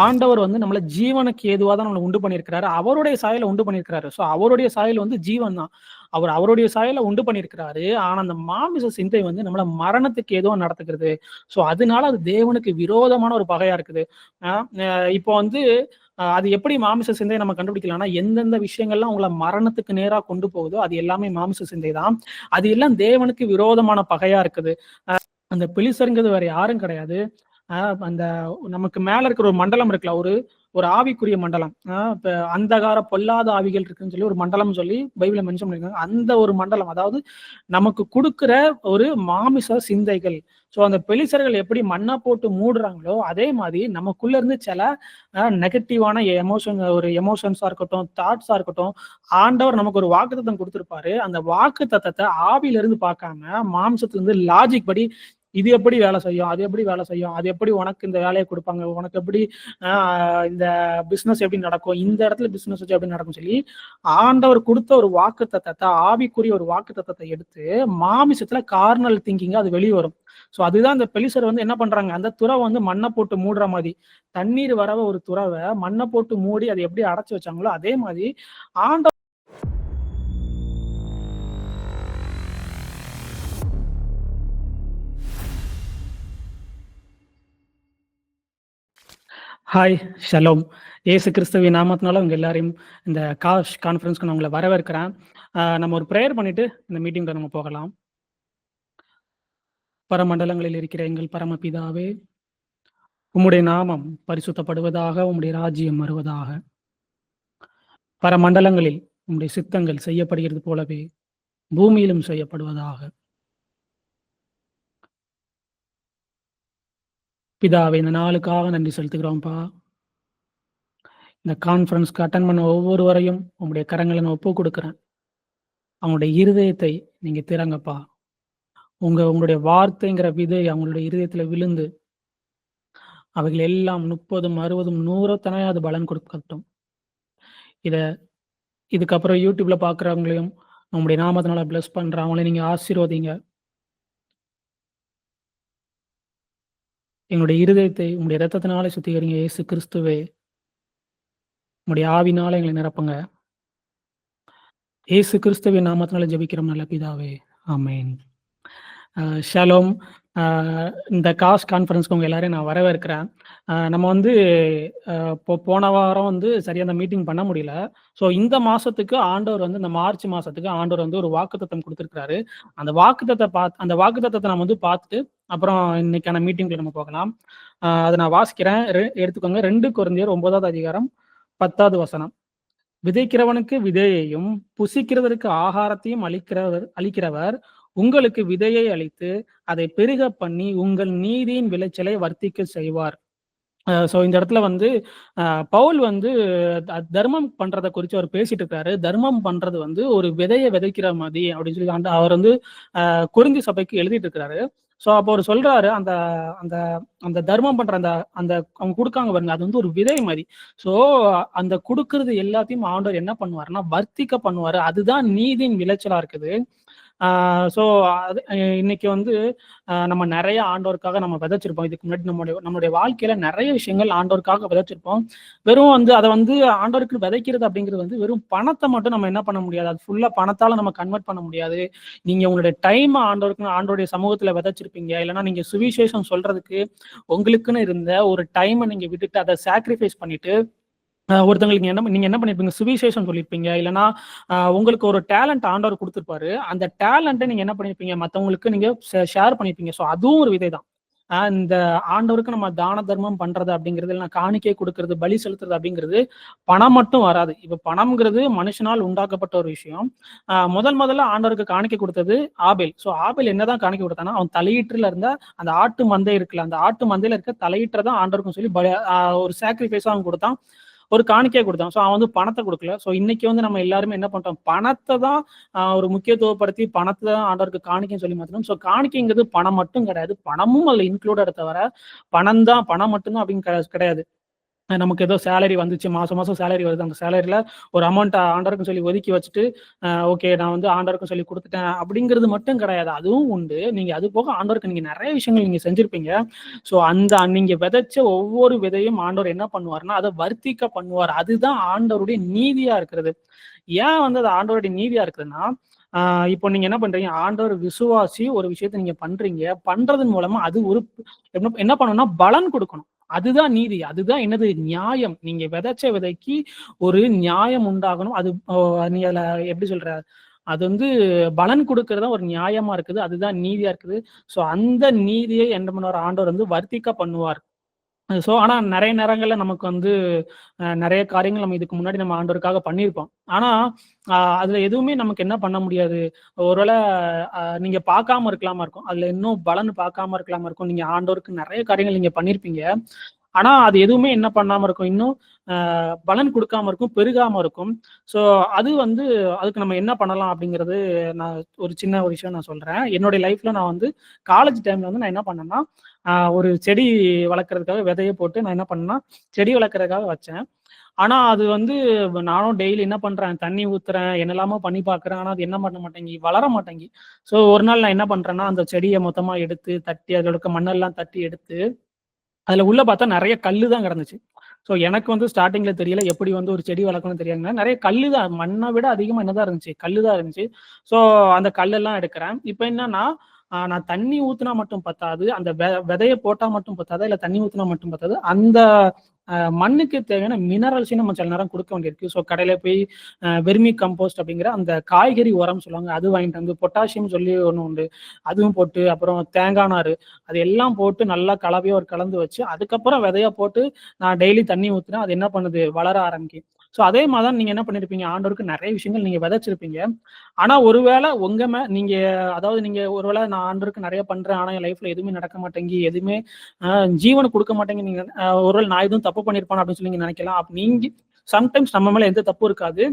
ஆண்டவர் வந்து நம்மள ஜீவனுக்கு ஏதுவா தான் நம்மள உண்டு பண்ணியிருக்கிறாரு. அவருடைய சாயல உண்டு பண்ணியிருக்கிறாரு. ஸோ அவருடைய சாயல் வந்து ஜீவன் தான். அவர் அவருடைய சாயல உண்டு பண்ணியிருக்கிறாரு. ஆனா அந்த மாமிச சிந்தை வந்து நம்மள மரணத்துக்கு ஏதுவா நடத்துகிறது. ஸோ அதனால அது தேவனுக்கு விரோதமான ஒரு பகையா இருக்குது. அ அ இப்போ வந்து அது எப்படி மாமிச சிந்தைய நம்ம கண்டுபிடிக்கலாம்னா, எந்தெந்த விஷயங்கள்லாம் உங்கள மரணத்துக்கு நேரா கொண்டு போகுதோ, அது எல்லாமே மாமிச சிந்தை தான். அது எல்லாம் தேவனுக்கு விரோதமான பகையா இருக்குது. அந்த பெலிசர்ங்கிறது வேற யாரும் கிடையாது. அந்த நமக்கு மேல இருக்கிற ஒரு மண்டலம் இருக்குல்ல, ஒரு ஒரு ஆவிக்குரிய மண்டலம். இப்ப அந்தகார பொல்லாத ஆவிகள் இருக்குன்னு சொல்லி ஒரு மண்டலம் சொல்லி பைபிள்ல மென்ஷன் பண்ணிருக்காங்க. அந்த ஒரு மண்டலம், அதாவது நமக்கு குடுக்கிற ஒரு மாமிச சிந்தைகள். ஸோ அந்த பெலிசர்கள் எப்படி மண்ணை போட்டு மூடுறாங்களோ, அதே மாதிரி நமக்குள்ள இருந்து சில நெகட்டிவான ஒரு எமோஷன்ஸா இருக்கட்டும், தாட்ஸா இருக்கட்டும், ஆண்டவர் நமக்கு ஒரு வாக்குத்தத்தம் கொடுத்திருப்பாரு. அந்த வாக்குத்தத்தத்தை ஆவியில இருந்து பார்க்காம மாம்சத்துல இருந்து லாஜிக் படி இது எப்படி வேலை செய்யும், அது எப்படி வேலை செய்யும், அது எப்படி உனக்கு இந்த வேலையை கொடுப்பாங்க, உனக்கு எப்படி இந்த பிசினஸ் எப்படி நடக்கும், இந்த இடத்துல பிசினஸ் வச்சு எப்படி நடக்கும் சொல்லி ஆண்டவர் கொடுத்த ஒரு வாக்கு தத்தத்தை, ஆவிக்குரிய ஒரு வாக்கு தத்தத்தை எடுத்து மாமிசத்துல கார்னல் திங்கிங்க அது வெளியே வரும். ஸோ அதுதான் இந்த பெலிசர் வந்து என்ன பண்றாங்க, அந்த துறவை வந்து மண்ணை போட்டு மூடுற மாதிரி, தண்ணீர் வரவ ஒரு துறவை மண்ணை போட்டு மூடி அதை எப்படி அடைச்சு வச்சாங்களோ அதே மாதிரி ஆண்டவர். Hi, shalom. இயேசு கிறிஸ்துவின் நாமத்தினால உங்க எல்லாரையும் இந்த கான்ஃபரன்ஸ்க்கு நான் உங்களை வரவேற்கிறேன். நம்ம ஒரு ப்ரேயர் பண்ணிட்டு இந்த மீட்டிங்ல நம்ம போகலாம். பரமண்டலங்களில் இருக்கிற எங்கள் பரமபிதாவே, உம்முடைய நாமம் பரிசுத்தப்படுவதாக, உம்முடைய ராஜ்யம் வருவதாக. பரமண்டலங்களில் உம்முடைய சித்தங்கள் செய்யப்படுகிறது போலவே பூமியிலும் செய்யப்படுவதாக. பிதாவே, இந்த நாளுக்காக நன்றி செலுத்துகிறோம்ப்பா. இந்த கான்ஃபரன்ஸ்க்கு அட்டன் பண்ண ஒவ்வொருவரையும் உங்களுடைய கரங்களை நான் ஒப்பு கொடுக்குறேன். அவங்களுடைய இருதயத்தை நீங்க திறங்கப்பா. உங்களுடைய வார்த்தைங்கிற விதை அவங்களுடைய இருதயத்துல விழுந்து அவைகள் எல்லாம் 30, 60, 100 அது பலன் கொடுக்கட்டும். இதுக்கப்புறம் யூடியூப்ல பாக்குறவங்களையும் உங்களுடைய நாமத்தினால பிளஸ் பண்ற அவங்கள நீங்க ஆசீர்வதிங்க. எங்களுடைய இருதயத்தை உங்களுடைய இரத்தத்தினாலே சுத்திகரிங்க இயேசு கிறிஸ்துவே. உங்களுடைய ஆவினால எங்களை நிரப்புங்க. இயேசு கிறிஸ்துவின் நாமத்தினால ஜெபிக்கிறோம் நல்ல பிதாவே, ஆமென். ஷலோம். இந்த கான்ஃபரன்ஸ்க்கு உங்க எல்லாரையும் நான் வரவேற்கிறேன். நம்ம வந்து போன வாரம் வந்து சரியா அந்த மீட்டிங் பண்ண முடியல. ஸோ இந்த மாசத்துக்கு ஆண்டவர் வந்து இந்த மார்ச் மாசத்துக்கு ஆண்டவர் வந்து ஒரு வாக்குத்தத்தம் கொடுத்திருக்கிறாரு. அந்த வாக்குத்தத்தத்தை நம்ம வந்து பார்த்துட்டு அப்புறம் இன்னைக்கான மீட்டிங்ல நம்ம போகலாம். அதை நான் வாசிக்கிறேன், எடுத்துக்கோங்க. 2 கொரிந்தியர் 9வது அதிகாரம் 10வது வசனம். விதைக்கிறவனுக்கு விதையையும் புசிக்கிறதற்கு ஆகாரத்தையும் அளிக்கிறவர் உங்களுக்கு விதையை அளித்து அதை பெருக பண்ணி உங்கள் நீதியின் விளைச்சலை வர்த்திக்க செய்வார். ஸோ இந்த இடத்துல வந்து பவுல் வந்து தர்மம் பண்றதை குறித்து அவர் பேசிட்டு இருக்காரு. தர்மம் பண்றது வந்து ஒரு விதையை விதைக்கிற மாதிரி அப்படின்னு சொல்லி அவர் வந்து கொரிந்தி சபைக்கு எழுதிட்டு இருக்கிறாரு. ஸோ அப்போ அவர் சொல்றாரு, அந்த அந்த அந்த தர்மம் பண்ற அந்த அந்த அவங்க கொடுக்காங்க பாருங்க, அது வந்து ஒரு விதை மாதிரி. ஸோ அந்த கொடுக்கறது எல்லாத்தையும் ஆண்டவர் என்ன பண்ணுவாருன்னா வர்த்திக்க பண்ணுவாரு. அதுதான் நீதியின் விளைச்சலா இருக்குது. ஸோ அது இன்னைக்கு வந்து நம்ம நிறைய ஆண்டோருக்காக நம்ம விதைச்சிருப்போம். இதுக்கு முன்னாடி நம்மளுடைய வாழ்க்கையில நிறைய விஷயங்கள் ஆண்டோருக்காக விதைச்சிருப்போம். வெறும் வந்து அதை வந்து ஆண்டோருக்கு விதைக்கிறது அப்படிங்கிறது வந்து வெறும் பணத்தை மட்டும் நம்ம என்ன பண்ண முடியாது, அது ஃபுல்லா பணத்தால நம்ம கன்வெர்ட் பண்ண முடியாது. நீங்க உங்களுடைய டைம் ஆண்டோருடைய சமூகத்துல விதைச்சிருப்பீங்க. இல்லைன்னா நீங்க சுவிசேஷம் சொல்றதுக்கு உங்களுக்குன்னு இருந்த ஒரு டைமை நீங்க விட்டுட்டு அதை சாக்ரிஃபைஸ் பண்ணிட்டு ஒருத்தவங்களுக்கு நீங்க என்ன பண்ணிருப்பீங்க, சுவிசேஷம் சொல்லியிருப்பீங்க. இல்லைன்னா உங்களுக்கு ஒரு டேலண்ட் ஆண்டவர் கொடுத்துருப்பாரு. அந்த டேலண்ட்டை நீங்க என்ன பண்ணிருப்பீங்க, மற்றவங்களுக்கு நீங்க ஷேர் பண்ணிருப்பீங்க. ஸோ அதுவும் ஒரு விதை தான். இந்த ஆண்டவருக்கு நம்ம தான தர்மம் பண்றது அப்படிங்கிறது, இல்லைன்னா காணிக்கை கொடுக்கறது, பலி செலுத்துறது அப்படிங்கிறது பணம் மட்டும் வராது. இப்ப பணம்ங்கிறது மனுஷனால் உண்டாக்கப்பட்ட ஒரு விஷயம். முதல்ல ஆண்டவருக்கு காணிக்கை கொடுத்தது ஆபேல். ஸோ ஆபேல் என்னதான் காணிக்கை கொடுத்தானா, அவன் தலையீட்டுல இருந்த அந்த ஆட்டு மந்தை இருக்குல்ல, அந்த ஆட்டு மந்தையில இருக்க தலையீட்டை தான் ஆண்டவருக்கும் சொல்லி ஒரு சாக்ரிஃபைஸா அவன் கொடுத்தான், ஒரு காணிக்கையை கொடுத்தான். ஸோ அவன் வந்து பணத்தை கொடுக்கல. ஸோ இன்னைக்கு வந்து நம்ம எல்லாருமே என்ன பண்றோம், பணத்தை தான் ஒரு முக்கியத்துவப்படுத்தி பணத்தை தான் ஆண்டவருக்கு காணிக்கைன்னு சொல்லி மாற்றணும். ஸோ காணிக்கைங்கிறது பணம் மட்டும் கிடையாது, பணமும் அதுல இன்க்ளூடட் தவிர பணம் மட்டும்தான் அப்படின்னு கிடையாது. நமக்கு ஏதோ சேலரி வந்துச்சு, மாசம் மாசம் சேலரி வருது. அந்த சேலரியில ஒரு அமௌண்ட் ஆண்டவருக்குன்னு சொல்லி ஒதுக்கி வச்சுட்டு, ஓகே நான் வந்து ஆண்டவருக்குன்னு சொல்லி குடுத்துட்டேன் அப்படிங்கிறது மட்டும் கிடையாது. அதுவும் உண்டு. நீங்க அது போக ஆண்டவருக்கு நீங்க நெறைய விஷயங்கள் நீங்க செஞ்சிருப்பீங்க. ஸோ அந்த நீங்க விதைச்ச ஒவ்வொரு விதையும் ஆண்டவர் என்ன பண்ணுவாருன்னா, அத வர்த்திக்க பண்ணுவார். அதுதான் ஆண்டவருடைய நீதியா இருக்கிறது. ஏன் வந்து அது ஆண்டவருடைய நீதியா இருக்குதுன்னா, ஆ இப்போ நீங்க என்ன பண்றீங்க? ஆண்டவர் விசுவாசி ஒரு விஷயத்த நீங்க பண்றீங்க. பண்றதன் மூலமா அது ஒரு என்ன பண்ணணும்னா பலன் குடுக்கணும். அதுதான் நீதி. அதுதான் என்னது நியாயம். நீங்க விதைச்ச விதைக்கு ஒரு நியாயம் உண்டாகணும். அது நீ அதுல எப்படி சொல்ற? அது வந்து பலன் குடுக்கிறது தான் ஒரு நியாயமா இருக்குது. அதுதான் நீதியா இருக்குது. ஸோ அந்த நீதியை என்ன பண்ணுவார்? ஆண்டவர் வந்து வர்த்திக்க பண்ணுவார். ஸோ ஆனா நெறைய நேரங்கள்ல நமக்கு வந்து நெறைய காரியங்கள் நம்ம இதுக்கு முன்னாடி நம்ம ஆண்டவருக்காக பண்ணியிருப்போம். ஆனா, அதுல எதுவுமே நமக்கு என்ன பண்ண முடியாது. ஒருவேள நீங்க பார்க்காம இருக்கலாமா இருக்கும். அதுல இன்னும் பலன் பார்க்காம இருக்கலாமா இருக்கும். நீங்க ஆண்டவருக்கு நெறைய காரியங்கள் நீங்க பண்ணியிருப்பீங்க. ஆனா, அது எதுவுமே என்ன பண்ணாம இருக்கும். இன்னும் பலன் குடுக்காம இருக்கும், பெருகாம இருக்கும். ஸோ அது வந்து அதுக்கு நம்ம என்ன பண்ணலாம் அப்படிங்கிறது நான் ஒரு சின்ன ஒரு விஷயம் நான் சொல்றேன். என்னுடைய லைஃப்ல நான் வந்து காலேஜ் டைம்ல வந்து நான் என்ன பண்ணேன்னா, ஒரு செடி வளர்க்கறதுக்காக விதைய போட்டு நான் என்ன பண்ணேன்னா, செடி வளர்க்கறதுக்காக வச்சேன். ஆனா அது வந்து நானும் டெய்லி என்ன பண்றேன், தண்ணி ஊத்துறேன், என்னெல்லாமோ பண்ணி பார்க்குறேன். ஆனா அது என்ன பண்ண மாட்டேங்கி, வளர மாட்டேங்கி. ஸோ ஒரு நாள் நான் என்ன பண்றேன்னா, அந்த செடிய மொத்தமா எடுத்து தட்டி அதில இருக்க மண்ணெல்லாம் தட்டி எடுத்து அதுல உள்ள பார்த்தா நெறைய கல்லு தான் கிடந்துச்சு. ஸோ எனக்கு வந்து ஸ்டார்ட்டிங்ல தெரியல. எப்படி வந்து ஒரு செடி வளர்க்கணும்னு தெரியாதுங்க. நெறைய கல்லு தான். மண்ண விட அதிகமா என்னதான் இருந்துச்சு? கல்லு தான் இருந்துச்சு. ஸோ அந்த கல்லெல்லாம் எடுக்கிறேன். இப்ப என்னன்னா, நான் தண்ணி ஊத்துனா மட்டும் பத்தாது. அந்த விதைய போட்டா மட்டும் பத்தாது. இல்ல தண்ணி ஊத்துனா மட்டும் பத்தாது. அந்த மண்ணுக்கு தேவையான மினரல்ஸையும் நம்ம சில நேரம் குடுக்க வேண்டியிருக்கு. ஸோ கடையில போய் வெர்மி கம்போஸ்ட் அப்படிங்கிற அந்த காய்கறி உரம்னு சொல்லுவாங்க. அது வாங்கிட்டு வந்து பொட்டாசியம் சொல்லி ஒண்ணு உண்டு. அதுவும் போட்டு, அப்புறம் தேங்காய் நாரு அது எல்லாம் போட்டு நல்லா கலவையா ஒரு கலந்து வச்சு, அதுக்கப்புறம் விதைய போட்டு நான் டெய்லி தண்ணி ஊத்துனா, அது என்ன பண்ணுது? வளர ஆரம்பிக்கும். ஸோ அதே மாரி தான் நீங்க என்ன பண்ணியிருப்பீங்க? ஆண்டவருக்கு நெறைய விஷயங்கள் நீங்க விதைச்சிருப்பீங்க. ஆனா ஒருவேள உங்க நீங்க அதாவது நீங்க ஒருவேள நான் ஆண்டவருக்கு நெறைய பண்றேன். ஆனா என் லைஃப்ல எதுவுமே நடக்க மாட்டேங்கி, எதுவுமே ஜீவன குடுக்க மாட்டேங்கி நீங்க ஒருவேள நான் எதுவும் தப்பு பண்ணியிருப்பேனா அப்படின்னு சொல்லி நீங்க நெனைக்கலாம். நீங்க சம்டைம்ஸ் நம்ம மேல எந்த தப்பும் இருக்காது.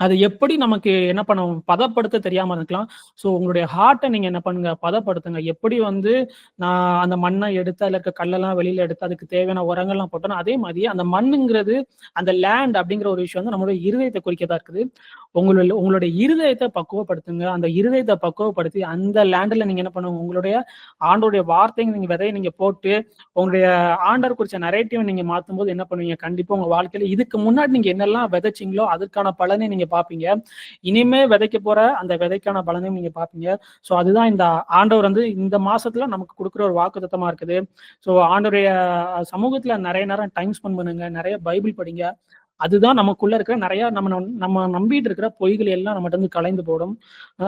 அது எப்படி நமக்கு என்ன பண்ணும் பதப்படுத்த தெரியாம இருக்கலாம். ஸோ உங்களுடைய ஹார்ட்ட நீங்க என்ன பண்ணுங்க, பதப்படுத்துங்க. எப்படி வந்து நான் அந்த மண்ண எடுத்து அதுல இருக்க கல்லெல்லாம் வெளியில எடுத்து அதுக்கு தேவையான உரங்கள்லாம் போட்டனோ, அதே மாரி அந்த மண்ணுங்கிறது அந்த லேண்ட் அப்படிங்கிற ஒரு விஷயம் வந்து நம்மளுடைய இருதயத்த குறிக்கதா இருக்குது. உங்களுடைய இருதயத்த பக்குவப்படுத்துங்க. அந்த இருதயத்த பக்குவப்படுத்தி அந்த லேண்ட்ல நீங்க என்ன பண்ணுங்க, உங்களுடைய ஆண்டவருடைய வார்த்தைய நீங்க விதைய நீங்க போட்டு, உங்களுடைய ஆண்டவர் குறிச்ச நரேட்டிவ நீங்க மாத்தும்போது என்ன பண்ணுவீங்க, கண்டிப்பா உங்க வாழ்க்கையில இதுக்கு முன்னாடி நீங்க என்னெல்லாம் விதைச்சீங்களோ, அதற்கான பலனை நீங்க பார்ப்பீங்க. இனிமே விதைக்க போற அந்த விதைக்கான பலனையும் நீங்க பார்ப்பீங்க. ஸோ அதுதான் இந்த ஆண்டவர் வந்து இந்த மாசத்துல நமக்கு குடுக்குற ஒரு வாக்குத்தத்தமா இருக்குது. ஸோ ஆண்டவருடைய சமூகத்துல நெறைய நேரம் டைம் ஸ்பெண்ட் பண்ணுங்க. நெறைய பைபிள் படிங்க. அதுதான் நமக்குள்ள இருக்கிற நெறைய நம்ம நம்பிட்டு இருக்கிற பொய்கள் எல்லாம் நம்மட்ட இருந்து கலைந்து போடும். அ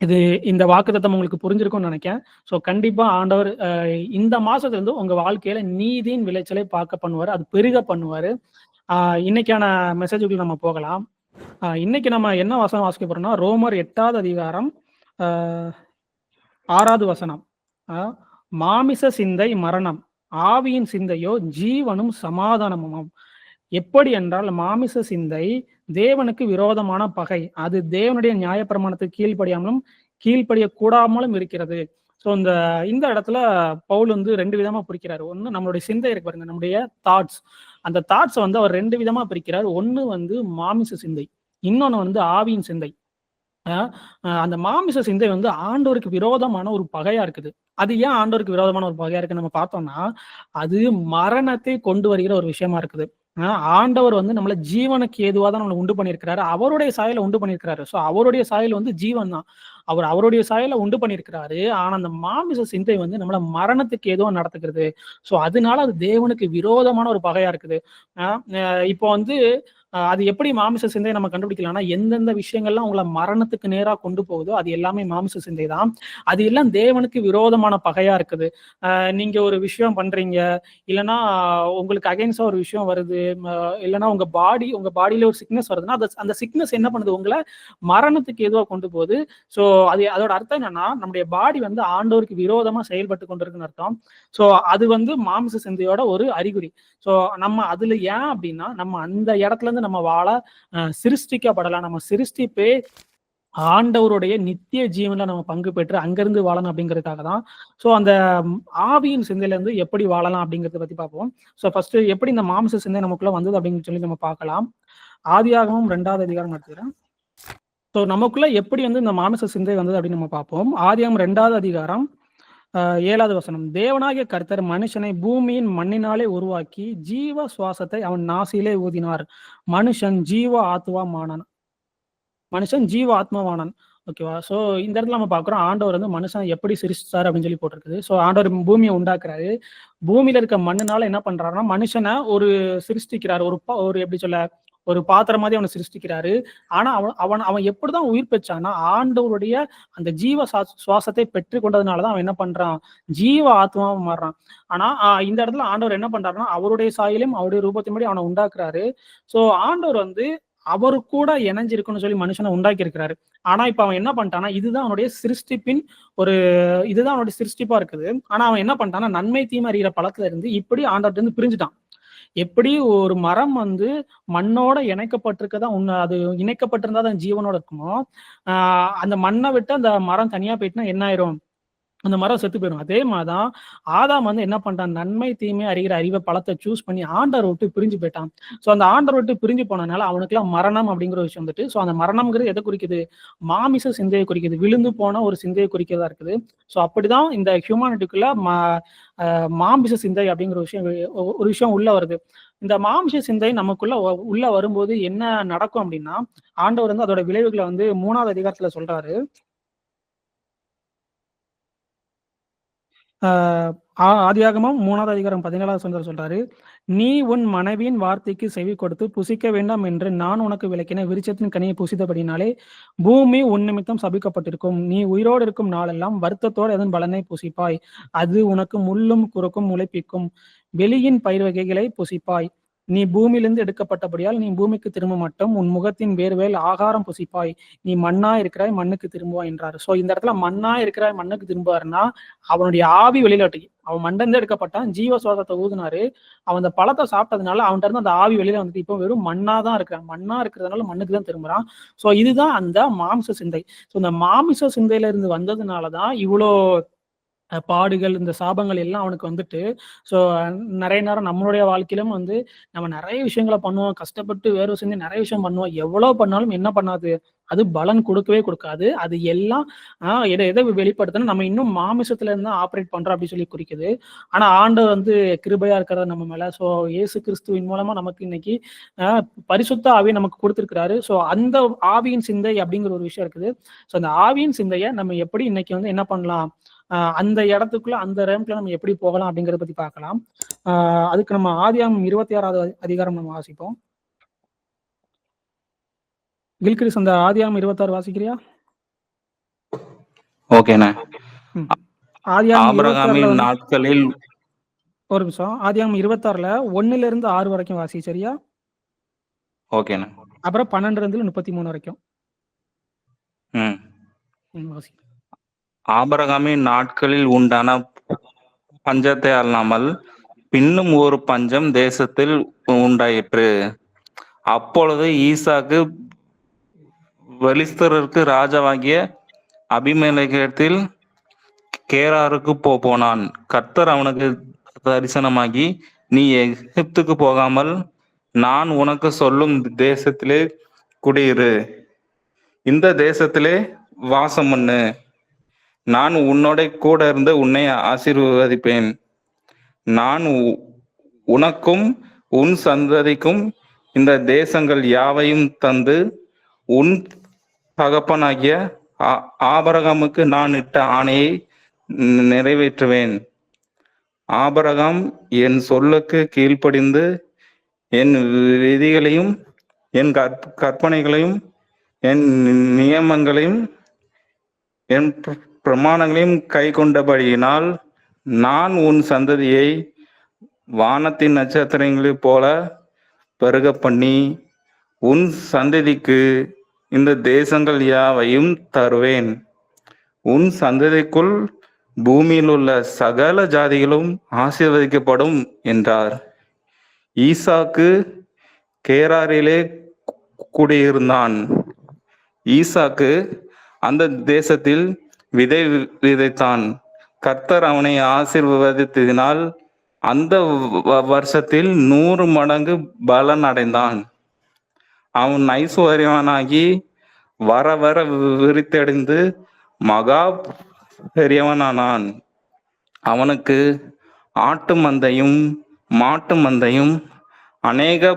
இது இந்த வாக்குத்தத்தம் உங்களுக்கு புரிஞ்சிருக்கும்னு நெனைக்கிறேன். ஸோ கண்டிப்பா ஆண்டவர் இந்த மாசத்துல இருந்து உங்க வாழ்க்கையில நீதியின் விளைச்சலை பார்க்க பண்ணுவாரு. அது பெருக பண்ணுவாரு. அ இன்னைக்கான மெசேஜுக்குள்ள நம்ம போகலாம். இன்னைக்கு நம்ம என்ன வசனம் வாசிக்க போறோம்னா, ரோமர் 8வது அதிகாரம் அ 6வது வசனம். அ மாமிச சிந்தை மரணம், ஆவியின் சிந்தையோ ஜீவனும் சமாதானமுமாம். எப்படி என்றால் மாமிச சிந்தை தேவனுக்கு விரோதமான பகை. அது தேவனுடைய நியாயப்பிரமாணத்துக்கு கீழ்ப்படியக் கூடாமலும் இருக்கிறது. ஸோ இந்த இடத்துல பவுல் வந்து 2 விதமா பிரிக்கிறாரு. ஒண்ணு நம்மளுடைய சிந்தை இருக்கு பாருங்க. நம்முடைய தாட்ஸ். அந்த தாட்ஸ வந்து அவர் 2 விதமா பிரிக்கிறார். ஒண்ணு வந்து மாமிச சிந்தை. இன்னொன்னு வந்து ஆவியின் சிந்தை. அ அந்த மாமிச சிந்தை வந்து ஆண்டவருக்கு விரோதமான ஒரு பகையா இருக்குது. அது ஏன் ஆண்டவருக்கு விரோதமான ஒரு பகையா இருக்குன்னு நம்ம பார்த்தோம்னா, அது மரணத்தை கொண்டு வருகிற ஒரு விஷயமா இருக்குது. அ ஆண்டவர் வந்து நம்மள ஜீவனுக்கு ஏதுவா தான் நம்மள உண்டு பண்ணியிருக்கிறாரு. அவருடைய சாயல்ல உண்டு பண்ணியிருக்கிறாரு. ஸோ அவருடைய சாயல் வந்து ஜீவன் தான். அவர் அவருடைய சாயல்ல உண்டு பண்ணியிருக்கிறாரு. ஆனா அந்த மாமிச சிந்தை வந்து நம்மள மரணத்துக்கு ஏதுவா நடத்துகிறது. ஸோ அதனால அது தேவனுக்கு விரோதமான ஒரு பகையா இருக்குது. அ அ இப்போ வந்து அது எப்படி மாமிச சிந்தைய நம்ம கண்டுபிடிக்கலாம்னா, எந்தெந்த விஷயங்கள்லாம் உங்கள மரணத்துக்கு நேரா கொண்டு போகுதோ, அது எல்லாமே மாமிச சிந்தை தான். அது எல்லாம் தேவனுக்கு விரோதமான பகையா இருக்குது. நீங்க ஒரு விஷயம் பண்றீங்க, இல்லன்னா உங்களுக்கு அகைன்ஸ்டா ஒரு விஷயம் வருது, இல்லன்னா உங்க பாடியில ஒரு சிக்னஸ் வருதுன்னா, அந்த சிக்னஸ் என்ன பண்ணுது? உங்கள மரணத்துக்கு ஏதுவா கொண்டு போகுது. ஸோ அதோட அர்த்தம் என்னன்னா, நம்முடைய பாடி வந்து ஆண்டவருக்கு விரோதமா செயல்பட்டு கொண்டிருக்குன்னு அர்த்தம். ஸோ அது வந்து மாமிச சிந்தையோட ஒரு அறிகுறி. ஸோ நம்ம அதுல ஏன் அப்டின்னா, நம்ம அந்த இடத்துல இருந்து நம்ம வாழ சிருஷ்டிக்கப்படல. நம்ம சிருஷ்டிப்பே ஆண்டவருடைய நித்திய ஜீவன்ல நம்ம பங்கு பெற்று அங்கிருந்து வாழணும் அப்படிங்கிறதுக்காக தான். ஸோ அந்த ஆவியின் சிந்தையில இருந்து எப்படி வாழலாம் அப்படிங்கிறத பத்தி பார்ப்போம். ஸோ ஃபர்ஸ்ட் எப்படி இந்த மாம்ச சிந்தை நமக்குள்ள வந்தது அப்படின்னு சொல்லி நம்ம பார்க்கலாம். ஆதியாகமம் 2வது அதிகாரம் எடுத்துக்கிறேன். ஸோ நமக்குள்ள எப்படி வந்து இந்த மாமிச சிந்தை வந்தது அப்படின்னு நம்ம பார்ப்போம். ஆதியாகமம் 2வது அதிகாரம் 7வது வசனம். தேவனாகிய கர்த்தர் மனுஷனை பூமியின் மண்ணினாலே உருவாக்கி ஜீவ சுவாசத்தை அவன் நாசியிலே ஊதினார். மனுஷன் ஜீவ ஆத்மாவானான். ஓகேவா? ஸோ இந்த இடத்துல நம்ம பார்க்குறோம் ஆண்டவர் வந்து மனுஷனை எப்படி சிருஷ்டிச்சார் அப்படின்னு சொல்லி போட்டிருக்குது. ஸோ ஆண்டவர் பூமியை உண்டாக்குறாரு. பூமியில இருக்க மண்ணுனால என்ன பண்றாருன்னா மனுஷனை ஒரு சிருஷ்டிக்கிறார். ஒரு எப்படி சொல்ல ஒரு பாத்திரம் மாதிரி அவனை சிருஷ்டிக்கிறாரு. ஆனா அவன் எப்படிதான் உயிர் பெற்றான்னா ஆண்டவருடைய அந்த ஜீவ சுவாசத்தை பெற்று கொண்டதுனாலதான் அவன் என்ன பண்றான், ஜீவ ஆத்மாவை மாறுறான். ஆனா இந்த இடத்துல ஆண்டவர் என்ன பண்றாருன்னா அவருடைய சாயலையும் அவருடைய ரூபத்தின்படி அவனை உண்டாக்குறாரு. ஸோ ஆண்டவர் வந்து அவரு கூட இணைஞ்சிருக்குன்னு சொல்லி மனுஷனை உண்டாக்கி இருக்கிறாரு. ஆனா இப்ப அவன் என்ன பண்ணிட்டான்னா இதுதான் அவனுடைய சிருஷ்டிப்பா இருக்குது. ஆனா அவன் என்ன பண்ணிட்டான்னா நன்மை தீமை அறிகிற பழத்துல இருந்து இப்படி ஆண்டவர்கிட்ட இருந்து பிரிஞ்சுட்டான். எப்படி ஒரு மரம் வந்து மண்ணோட இணைக்கப்பட்டிருக்கதான் அது இணைக்கப்பட்டிருந்தா தான் ஜீவனோட இருக்குமோ, அந்த மண்ணை விட்டு அந்த மரம் தனியா போயிட்டுனா என்ன ஆயிரும், அந்த மரம் செத்து போயிடும். அதே மாதிரிதான் ஆதாம் வந்து என்ன பண்ணிட்டான், நன்மை தீமை அறிகிற அறிவை பழத்தை சூஸ் பண்ணி ஆண்டவர் விட்டு பிரிஞ்சு போயிட்டான். ஸோ அந்த ஆண்டவர் விட்டு பிரிஞ்சு போனதுனால அவனுக்குலாம் மரணம் அப்படிங்கிற விஷயம் வந்துட்டு. ஸோ அந்த மரணம்ங்கிறது எதை குறிக்குது, மாமிச சிந்தையை குறிக்குது, விழுந்து போன ஒரு சிந்தையை குறிக்கிறதா இருக்குது. ஸோ அப்படிதான் இந்த ஹியூமானிட்டிக்குள்ள மாமிச சிந்தை அப்படிங்கிற ஒரு விஷயம் உள்ள வருது. இந்த மாமிச சிந்தை நமக்குள்ள உள்ள வரும்போது என்ன நடக்கும் அப்படின்னா, ஆண்டவர் வந்து அதோட விளைவுகளை வந்து 3வது அதிகாரத்துல சொல்றாரு. ஆதியாகமம் 3வது அதிகாரம் 17வது வசனத்துல சொல்றாரு, நீ உன் மனைவியின் வார்த்தைக்கு செவி கொடுத்து புசிக்க வேண்டாம் என்று நான் உனக்கு விளக்கின விருட்சத்தின் கனியை புசித்தபடினாலே பூமி உன் நிமித்தம் சபிக்கப்பட்டிருக்கும். நீ உயிரோடு இருக்கும் நாளெல்லாம் வருத்தத்தோடு அதன் பலனை புசிப்பாய். அது உனக்கு முள்ளும் குறுக்கும் முளைப்பிக்கும். வெளியின் பயிர் வகைகளை புசிப்பாய். நீ பூமியிலிருந்து எடுக்கப்பட்டபடியால் நீ பூமிக்கு திரும்ப மாட்டோம். உன் முகத்தின் வேர்வேல் ஆகாரம் புசிப்பாய். நீ மண்ணா இருக்கிறாய், மண்ணுக்கு திரும்புவாய் என்றாரு. சோ இந்த இடத்துல மண்ணா இருக்கிறாய், மண்ணுக்கு திரும்புவாருன்னா அவனுடைய ஆவி வெளியில அவன் மண்டந்து எடுக்கப்பட்டான், ஜீவ சுவாசத்தை ஊதுனாரு. அவன் அந்த பழத்தை சாப்பிட்டதுனால அவன்கிட்ட இருந்து அந்த ஆவி வெளியில வந்துட்டு இப்போ வெறும் மண்ணா தான் இருக்கிறான். மண்ணா இருக்கிறதுனால மண்ணுக்கு தான் திரும்புறான். சோ இதுதான் அந்த மாமிச சிந்தை. ஸோ இந்த மாமிச சிந்தையில இருந்து வந்ததுனாலதான் இவ்வளோ பாடுகள், இந்த சாபங்கள் எல்லாம் அவனுக்கு வந்துட்டு. ஸோ நிறைய நேரம் நம்மளுடைய வாழ்க்கையிலும் வந்து நம்ம நிறைய விஷயங்களை பண்ணுவோம், கஷ்டப்பட்டு வேர்வை செஞ்சு நிறைய விஷயம் பண்ணுவோம். எவ்வளவு பண்ணாலும் என்ன பண்ணாது, அது பலன் கொடுக்கவே கொடுக்காது. அது எல்லாம் எதை வெளிப்படுத்தணும், நம்ம இன்னும் மாமிசத்துல இருந்து ஆப்ரேட் பண்றோம் அப்படின்னு சொல்லி குறிக்குது. ஆனா ஆண்டவர் வந்து கிருபையா இருக்கிறத நம்ம மேல. ஸோ இயேசு கிறிஸ்துவின் மூலமா நமக்கு இன்னைக்கு பரிசுத்த ஆவியை நமக்கு கொடுத்திருக்கிறாரு. ஸோ அந்த ஆவியின் சிந்தை அப்படிங்கிற ஒரு விஷயம் இருக்குது. ஸோ அந்த ஆவியின் சிந்தையை நம்ம எப்படி இன்னைக்கு வந்து என்ன பண்ணலாம், அந்த இடத்துக்குள்ள அந்த ரேம்ப்ல நம்ம எப்படி போகலாம் அப்படிங்கறத பத்தி பார்க்கலாம். அதுக்கு நம்ம ஆதியாகமம் 26வது அதிகாரம் நம்ம வாசிப்போம். கில்கிரிஸ் அந்த ஆதியாகமம் 26 வாசிக்கிறியா? ஓகேண்ணா. ஆதியாகமம் நாட்களில் ஒரு நிமிஷம். ஆதியாகமம் 26ல 1ல 6 வரைக்கும் வாசி, சரியா? ஓகேண்ணா. அப்புறம் 12-33 வரைக்கும் வாசி. ஆபிரகாமின் நாட்களில் உண்டான பஞ்சத்தை அல்லாமல் பின்னும் ஒரு பஞ்சம் தேசத்தில் உண்டாயிற்று. அப்பொழுது ஈசாக்கு பெலிஸ்தருக்கு ராஜாவாகிய அபிமெலேகத்தில் கேராருக்கு போனான். கர்த்தர் அவனுக்கு தரிசனமாகி, நீ எகிப்துக்கு போகாமல் நான் உனக்கு சொல்லும் தேசத்திலே குடியிரு, இந்த தேசத்திலே வாசம் பண்ணு, நான் உன்னோட கூட இருந்து உன்னை ஆசீர்வதிப்பேன். நான் உனக்கும் உன் சந்ததிக்கும் இந்த தேசங்கள் யாவையும் தந்து உன் தகப்பனாகிய ஆபிரகாமுக்கு நான் இட்ட ஆணையை நிறைவேற்றுவேன். ஆபிரகாம் என் சொல்லுக்கு கீழ்ப்படிந்து என் விதிகளையும் என் கற்பனைகளையும் என் நியமங்களையும் என் பிரமாணங்களையும் கை கொண்டபடியினால் நான் உன் சந்ததியை வானத்தின் நட்சத்திரங்களைப் போல பெருக பண்ணி உன் சந்ததிக்கு இந்த தேசங்கள் யாவையும் தருவேன். உன் சந்ததிக்குள் பூமியில் உள்ள சகல ஜாதிகளும் ஆசீர்வதிக்கப்படும் என்றார். ஈசாக்கு கேராரிலே குடியிருந்தான். ஈசாக்கு அந்த தேசத்தில் விதை விதைத்தான். கர்த்தர் அவனை ஆசீர்வதித்ததினால் அந்த வருஷத்தில் 100 மடங்கு பலன் அடைந்தான். அவன் ஐஸ்வர்யவனாகி வர வர விருத்தடைந்து மகா பெரியவனானான். அவனுக்கு ஆட்டு மந்தையும் மாட்டு மந்தையும் அநேக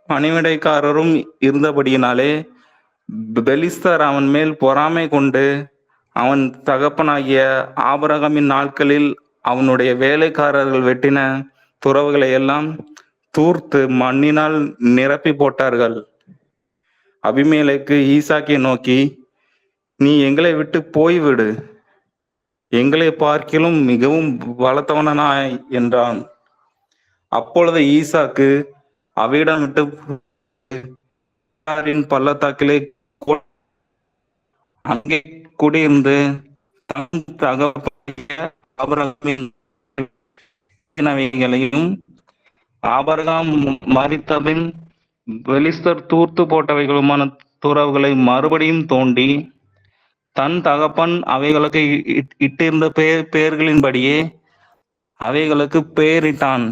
பணிவிடைக்காரரும் இருந்தபடியினாலே பெலிஸ்தர் அவன் மேல் பொறாமை கொண்டு அவன் தகப்பனாகிய ஆபிரகாமின் நாட்களில் அவனுடைய வேலைக்காரர்கள் வெட்டின துறவுகளை எல்லாம் தூர்த்து மண்ணினால் நிரப்பி போட்டார்கள். அபிமெலேக்கு ஈசாக்கை நோக்கி, நீ எங்களை விட்டு போய்விடு, எங்களை பார்க்கிலும் மிகவும் பலத்தவனாய் என்றான். அப்பொழுது ஈசாக்கு அவ்விடம் விட்டு பள்ளத்தாக்கிலே அங்கே குடியிருந்து தன் தகப்பனாகிய ஆபிரகாமின் ஆபிரகாம் மரித்தபின் பெலிஸ்தர் தூர்த்து போட்டவைகளுமான துறவுகளை மறுபடியும் தோண்டி தன் தகப்பன் அவைகளுக்கு இட்டிருந்த பெயர்களின்படியே அவைகளுக்கு பெயரிட்டான்.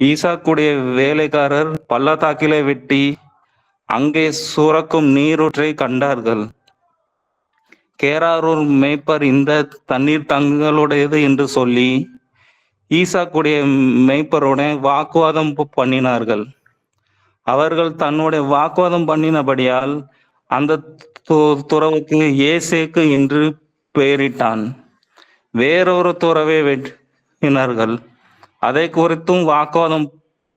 ஈசாக்குடைய வேலைக்காரர் பள்ளத்தாக்கிலே வெட்டி அங்கே சுரக்கும் நீரூற்றை கண்டார்கள். கேராரூர் மேய்ப்பர் இந்த தண்ணீர் தங்களுடையது என்று சொல்லி ஈசாக்குடைய மேய்ப்பருடன் வாக்குவாதம் பண்ணினார்கள். அவர்கள் தன்னுடைய வாக்குவாதம் பண்ணினபடியால் அந்த துறவுக்கு ஏசேக்கு என்று பெயரிட்டான். வேறொரு துறவை வெட்டினார்கள், அதை குறித்தும் வாக்குவாதம்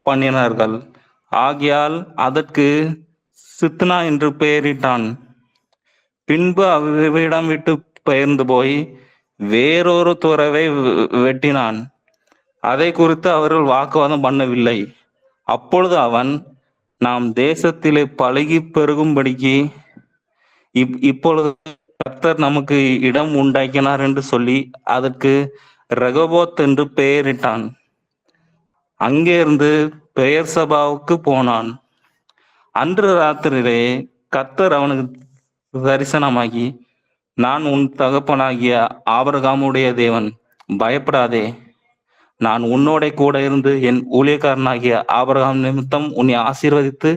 பண்ணினார்கள். ஆகையால் அதற்கு சித்னா என்று பெயரிட்டான். பின்பு அவ்விடம் விட்டு பெயர்ந்து போய் வேறொரு துறவை வெட்டினான். அதை குறித்து அவர்கள் வாக்குவாதம் பண்ணவில்லை. அப்பொழுது அவன், நாம் தேசத்திலே பழகி பெருகும்படிக்கு இப்பொழுது கர்த்தர் நமக்கு இடம் உண்டாக்கினார் என்று சொல்லி அதற்கு ரெகோபோத் என்று பெயரிட்டான். அங்கிருந்து பெயர் சபாவுக்கு போனான். அன்று ராத்திரியிலே கர்த்தர் அவனுக்கு தரிசனமாகி, நான் உன் தகப்பனாகிய ஆபிரகாமுடைய தேவன், பயப்படாதே, நான் உன்னோட கூட இருந்து என் ஊழியக்காரனாகிய ஆபிரகாம் நிமித்தம் உன்னை ஆசீர்வதித்து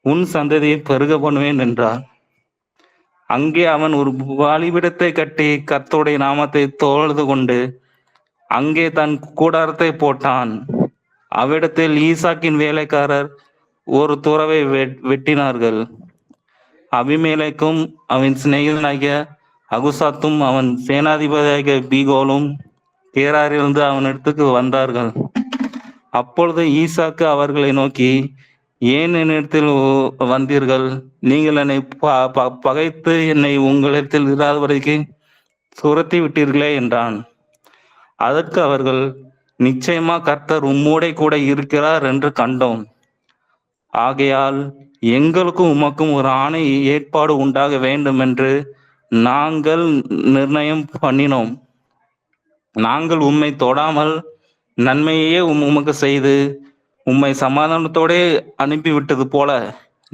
உன் சந்ததியை பெருக பண்ணுவேன் என்றார். அங்கே அவன் ஒரு பலிபீடத்தை கட்டி கர்த்தருடைய நாமத்தை தொழுது கொண்டு அங்கே தன் கூடாரத்தை போட்டான். அவ்விடத்தில் ஈசாக்கின் வேலைக்காரர் ஒரு துறவை வெட்டினார்கள். அபிமெலேக்கும் அவன் சிநேகிதனாகிய அகுசாத்தும் அவன் சேனாதிபதியாகிய பீகோலும் கேராரிலிருந்து அவனிடத்துக்கு வந்தார்கள். அப்பொழுது ஈசாக்கு அவர்களை நோக்கி, ஏன் என்னிடத்தில் வந்தீர்கள்? நீங்கள் என்னை பகைத்து என்னை உங்களிடத்தில் இராதபடிக்கு துரத்தி விட்டீர்களே என்றான். அதற்கு அவர்கள், நிச்சயமா கர்த்தர் உம்மோடே கூட இருக்கிறார் என்று கண்டோம். ஆகையால் எங்களுக்கும் உமக்கும் ஒரு ஆணை ஏற்பாடு உண்டாக வேண்டும் என்று நாங்கள் நிர்ணயம் பண்ணினோம். நாங்கள் உம்மை தொடாமல் நன்மையே உமக்கு செய்து உம்மை சமாதானத்தோட அனுப்பிவிட்டது போல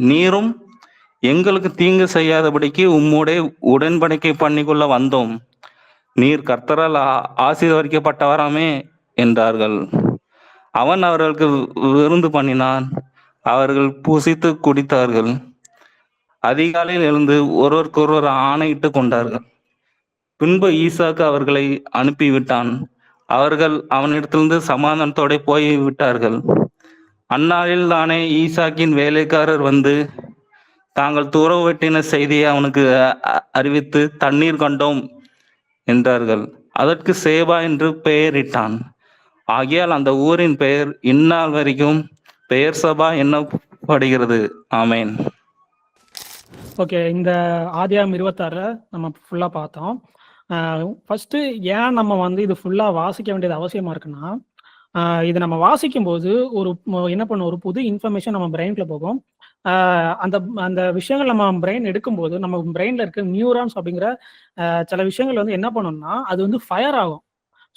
நீரும் எங்களுக்கு தீங்கு செய்யாதபடிக்கு உம்மோட உடன்படிக்கை பண்ணிக்கொள்ள வந்தோம். நீர் கர்த்தரால் ஆசீர்வதிக்கப்பட்டவராமே என்றார்கள். அவன் அவர்களுக்கு விருந்து பண்ணினான். அவர்கள் புசித்து குடித்தார்கள். அதிகாலையில் எழுந்து ஒருவருக்கொருவர் ஆணையிட்டு கொண்டார்கள். பின்பு ஈசாக்கு அவர்களை அனுப்பிவிட்டான். அவர்கள் அவனிடத்திலிருந்து சமாதானத்தோட போய் விட்டார்கள். அந்நாளில் தானே ஈசாக்கின் வேலைக்காரர் வந்து தாங்கள் துறவு வெட்டின செய்தியை அவனுக்கு அறிவித்து, தண்ணீர் கண்டோம் என்றார்கள். அதற்கு சேபா என்று பெயரிட்டான். ஆகையால் அந்த ஊரின் பெயர் இந்நாள் வரைக்கும் பெயர் சபா என்னப்படுகிறது. ஆமேன். ஓகே, இந்த ஆதியாகம் 26 நம்ம ஃபுல்லா பார்த்தோம். ஃபர்ஸ்ட் ஏன் நம்ம வந்து இது ஃபுல்லா வாசிக்க வேண்டியது அவசியமா இருக்குன்னா, இது நம்ம வாசிக்கும் போது ஒரு என்ன பண்ணும், ஒரு புது இன்ஃபர்மேஷன் நம்ம பிரெயின்குள்ள போகும். அந்த அந்த விஷயங்கள் நம்ம பிரெயின் எடுக்கும்போது நம்ம பிரெயின்ல இருக்க நியூரான்ஸ் அப்படிங்கிற சில விஷயங்கள் வந்து என்ன பண்ணும்னா அது வந்து ஃபயர் ஆகும்.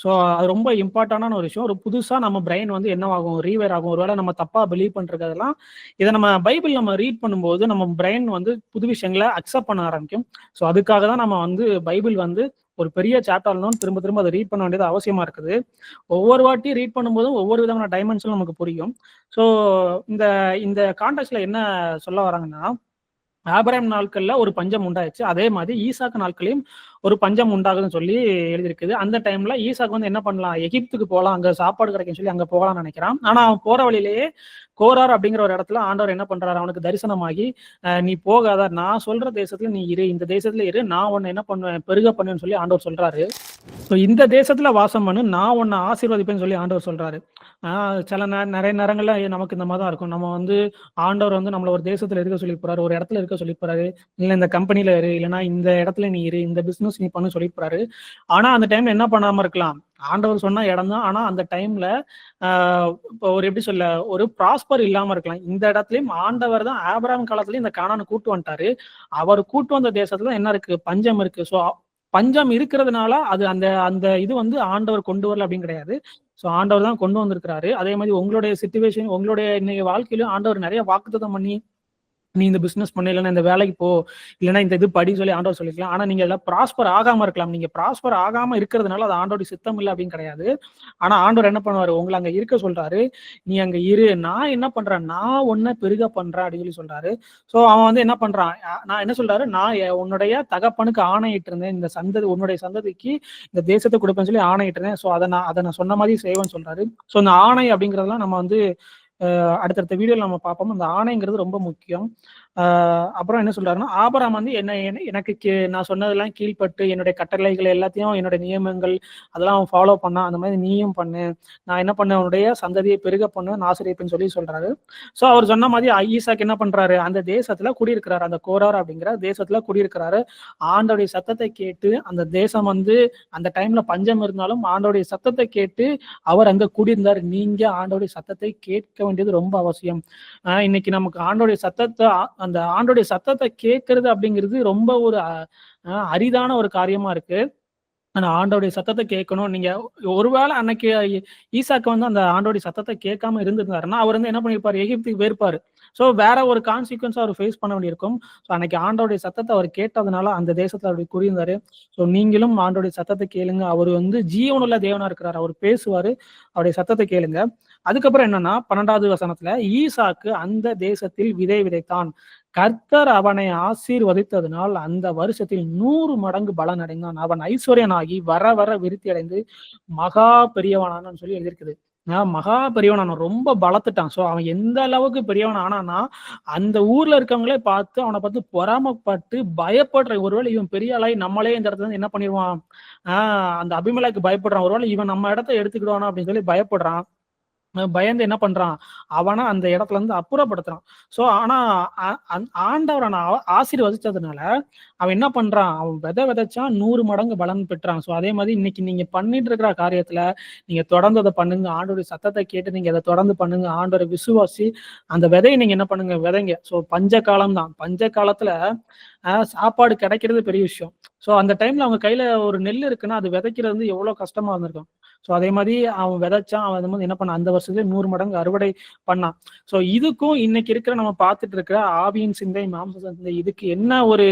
ஸோ அது ரொம்ப இம்பார்ட்டண்டான ஒரு விஷயம். ஒரு புதுசா நம்ம பிரெயின் வந்து என்னவாகும், ரீவைர் ஆகும். ஒருவேளை நம்ம தப்பா பிலீவ் பண்றதெல்லாம் இதை நம்ம பைபிள் நம்ம ரீட் பண்ணும்போது நம்ம பிரெயின் வந்து புது விஷயங்களை அக்செப்ட் பண்ண ஆரம்பிக்கும். ஸோ அதுக்காக தான் நம்ம வந்து பைபிள் வந்து ஒரு பெரிய சாப்டர்லும் திரும்ப திரும்ப அதை ரீட் பண்ண வேண்டியது அவசியமா இருக்குது. ஒவ்வொரு வாட்டி ரீட் பண்ணும்போதும் ஒவ்வொரு விதமான டைமென்ஷனும் நமக்கு புரியும். ஸோ இந்த இந்த கான்டெக்ட்ல என்ன சொல்ல வராங்கன்னா, ஆபிரகாம் நாட்கள்ல ஒரு பஞ்சம் உண்டாயிடுச்சு. அதே மாதிரி ஈசாக்கு நாட்களையும் ஒரு பஞ்சம் உண்டாகுதுன்னு சொல்லி எழுதியிருக்குது. அந்த டைம்ல ஈசாக்கு வந்து என்ன பண்ணலாம், எகிப்துக்கு போகலாம், அங்க சாப்பாடு கிடைக்கும்னு சொல்லி அங்க போகலாம்னு நினைக்கிறான். ஆனா அவன் போற வழியிலேயே கோரார் அப்படிங்கிற ஒரு இடத்துல ஆண்டவர் என்ன பண்றாரு, அவனுக்கு தரிசனமாகி நீ போகாத, நான் சொல்ற தேசத்துல நீ இரு, இந்த தேசத்துல இரு, நான் உன்னை என்ன பண்ணுவேன், பெருக பண்ணுவேன்னு சொல்லி ஆண்டவர் சொல்றாரு. ஸோ இந்த தேசத்துல வாசம் பண்ணு, நான் உன்னை ஆசீர்வதிப்பேன்னு சொல்லி ஆண்டவர் சொல்றாரு. சில நிறைய நேரங்கள்ல நமக்கு இந்த மாதிரி தான் இருக்கும். நம்ம வந்து ஆண்டவர் வந்து நம்மள ஒரு தேசத்துல இருக்க சொல்லி போறாரு, ஒரு இடத்துல இருக்க சொல்லி போறாரு, இல்ல இந்த கம்பெனில இரு, இல்லைன்னா இந்த இடத்துல நீ இரு, இந்த பிசினஸ் நீ பண்ணு சொல்லி போறாரு. ஆனா அந்த டைம்ல என்ன பண்ணாம இருக்கலாம், ஆண்டவர் சொன்ன இடம் தான். ஆனா அந்த டைம்ல இப்போ ஒரு எப்படி சொல்ல, ஒரு ப்ராஸ்பர் இல்லாம இருக்கலாம். இந்த இடத்துலயும் ஆண்டவர் தான் ஆபிரகாம் காலத்துலயும் இந்த கானானை கூட்டு வந்துட்டாரு. அவர் கூட்டு வந்த தேசத்துல என்ன இருக்கு, பஞ்சம் இருக்கு. ஸோ பஞ்சம் இருக்கிறதுனால அது அந்த அந்த இது வந்து ஆண்டவர் கொண்டு வரல அப்படின்னு கிடையாது. ஸோ ஆண்டவர் தான் கொண்டு வந்திருக்கிறாரு. அதே மாதிரி உங்களுடைய சிச்சுவேஷன், உங்களுடைய இன்னைக்கு வாழ்க்கையிலும் ஆண்டவர் நிறைய வாக்குத்தத்தம் பண்ணி, நீ இந்த பிசினஸ் பண்ண, இல்லைன்னா இந்த வேலைக்கு போ, இல்லைன்னா இந்த இது படி சொல்லி ஆண்டவர் சொல்லிக்கலாம். ஆனா நீங்க எல்லாம் ப்ராஸ்பர் ஆகாம இருக்கலாம். நீங்க ப்ராஸ்பர் ஆகாம இருக்கிறதுனால அது ஆண்டோட சித்தம் இல்லை அப்படின்னு கிடையாது. ஆனா ஆண்டவர் என்ன பண்ணுவாரு, உங்களை அங்க இருக்க சொல்றாரு, நீ அங்க இரு, நான் என்ன பண்றேன், நான் உன்னை பெருக பண்றேன் அப்படின்னு சொல்லி சொல்றாரு. ஸோ அவன் வந்து என்ன பண்றான், நான் என்ன சொல்றாரு, நான் உன்னுடைய தகப்பனுக்கு ஆணையிட்டு இருந்தேன், இந்த சந்ததி உன்னுடைய சந்ததிக்கு இந்த தேசத்தை கொடுப்பேன்னு சொல்லி ஆணையிட்டு இருந்தேன். ஸோ அதை நான் சொன்ன மாதிரி செய்வேன்னு சொல்றாரு. ஸோ இந்த ஆணை அப்படிங்கிறதெல்லாம் நம்ம வந்து அடுத்தடுத்த வீடியோல நம்ம பார்ப்போம். அந்த ஆணைங்கிறது ரொம்ப முக்கியம். அப்புறம் என்ன சொல்றாருன்னா, ஆபிரகாம் வந்து எனக்கு நான் சொன்னதெல்லாம் கீழ்பட்டு என்னுடைய கட்டளைகள் எல்லாத்தையும், என்னுடைய நியமங்கள் அதெல்லாம் அவன் ஃபாலோ பண்ணா, அந்த மாதிரி நீயும் பண்ணு, நான் என்ன பண்ண, உன்னுடைய சந்ததியை பெருக பண்ணு, ஆசிரியப்பேன்னு சொல்லி சொல்றாரு. ஸோ அவர் சொன்ன மாதிரி ஈசாக்கு என்ன பண்றாரு, அந்த தேசத்துல குடியிருக்கிறாரு, அந்த கோரார் அப்படிங்கிற தேசத்துல குடியிருக்கிறாரு. ஆண்டோடைய சத்தத்தை கேட்டு, அந்த தேசம் வந்து அந்த டைம்ல பஞ்சம் இருந்தாலும் ஆண்டோடைய சத்தத்தை கேட்டு அவர் அங்க குடியிருந்தார். நீங்க ஆண்டோடைய சத்தத்தை கேட்க வேண்டியது ரொம்ப அவசியம். இன்னைக்கு நமக்கு ஆண்டோடைய சத்தத்தை, அந்த ஆண்டோடைய சத்தத்தை கேட்கறது அப்படிங்கிறது ரொம்ப ஒரு அரிதான ஒரு காரியமா இருக்கு. ஆனா ஆண்டோடைய சத்தத்தை கேட்கணும். நீங்க ஒருவேளை அன்னைக்கு ஈசாக்கு வந்து அந்த ஆண்டோடைய சத்தத்தை கேட்காம இருந்திருந்தாருன்னா, அவர் வந்து என்ன பண்ணிருப்பாரு, எகிப்துக்கு போயிருப்பாரு. ஸோ வேற ஒரு கான்சிக்வன்ஸ் அவர் ஃபேஸ் பண்ண வேண்டியிருக்கும். ஸோ அன்னைக்கு ஆண்டோடைய சத்தத்தை அவர் கேட்டதுனால அந்த தேசத்துல அப்படி குடியிருந்தாரு. ஸோ நீங்களும் ஆண்டோடைய சத்தத்தை கேளுங்க. அவர் வந்து ஜீவனுள்ள தேவனா இருக்கிறார், அவர் பேசுவாரு, அவருடைய சத்தத்தை கேளுங்க. அதுக்கப்புறம் என்னன்னா 12வது வசனத்துல, ஈசாக்கு அந்த தேசத்தில் விதை விதைத்தான், கர்த்தர் அவனை ஆசீர்வதித்ததினால் அந்த வருஷத்தில் 100 மடங்கு பலன் அடைந்தான், அவன் ஐஸ்வர்யனாகி வர வர விருத்தி அடைந்து மகா பெரியவனான்னு சொல்லி எழுதியிருக்குது. மகா பெரியவனான, ரொம்ப பலத்துட்டான். ஸோ அவன் எந்த அளவுக்கு பெரியவன் ஆனான்னா, அந்த ஊர்ல இருக்கவங்களே பார்த்து அவனை பார்த்து பொறாமப்பட்டு பயப்படுற, ஒருவேளை இவன் பெரிய ஆளாய் நம்மளே இந்த இடத்துல இருந்து என்ன பண்ணிடுவான், அந்த அபிமேலக்கு பயப்படுறான், ஒருவேளை இவன் நம்ம இடத்த எடுத்துக்கிடுவானா அப்படின்னு சொல்லி பயப்படுறான். பயந்து என்ன பண்றான், அவனை அந்த இடத்துல இருந்து அப்புறப்படுத்துறான். ஸோ ஆனா ஆண்டவர் அவனை ஆசீர்வதிச்சதுனால அவன் என்ன பண்றான், அவன் விதைச்சான், 100 மடங்கு பலன் பெற்றான். ஸோ அதே மாதிரி இன்னைக்கு நீங்க பண்ணிட்டு இருக்கிற காரியத்துல நீங்க தொடர்ந்து அதை பண்ணுங்க, ஆண்டோடைய சத்தத்தை கேட்டு நீங்க அதை தொடர்ந்து பண்ணுங்க, ஆண்டோரை விசுவாசி அந்த விதையை நீங்க என்ன பண்ணுங்க, விதைங்க. ஸோ பஞ்ச காலம் தான், பஞ்ச காலத்துல சாப்பாடு கிடைக்கிறது பெரிய விஷயம். ஸோ அந்த டைம்ல அவங்க கையில ஒரு நெல் இருக்குன்னா அது விதைக்கிறது வந்து எவ்வளவு கஷ்டமா இருந்திருக்கும். ஸோ அதே மாதிரி அவன் விதைச்சான், அவன் வந்து என்ன பண்ணான், அந்த வருஷத்துல 100 மடங்கு அறுவடை பண்ணான். ஸோ இதுக்கும் இன்னைக்கு இருக்கிற நம்ம பார்த்துட்டு இருக்கிற ஆவியின் சிந்தை, மாம்ச சிந்தை, இதுக்கு என்ன ஒரு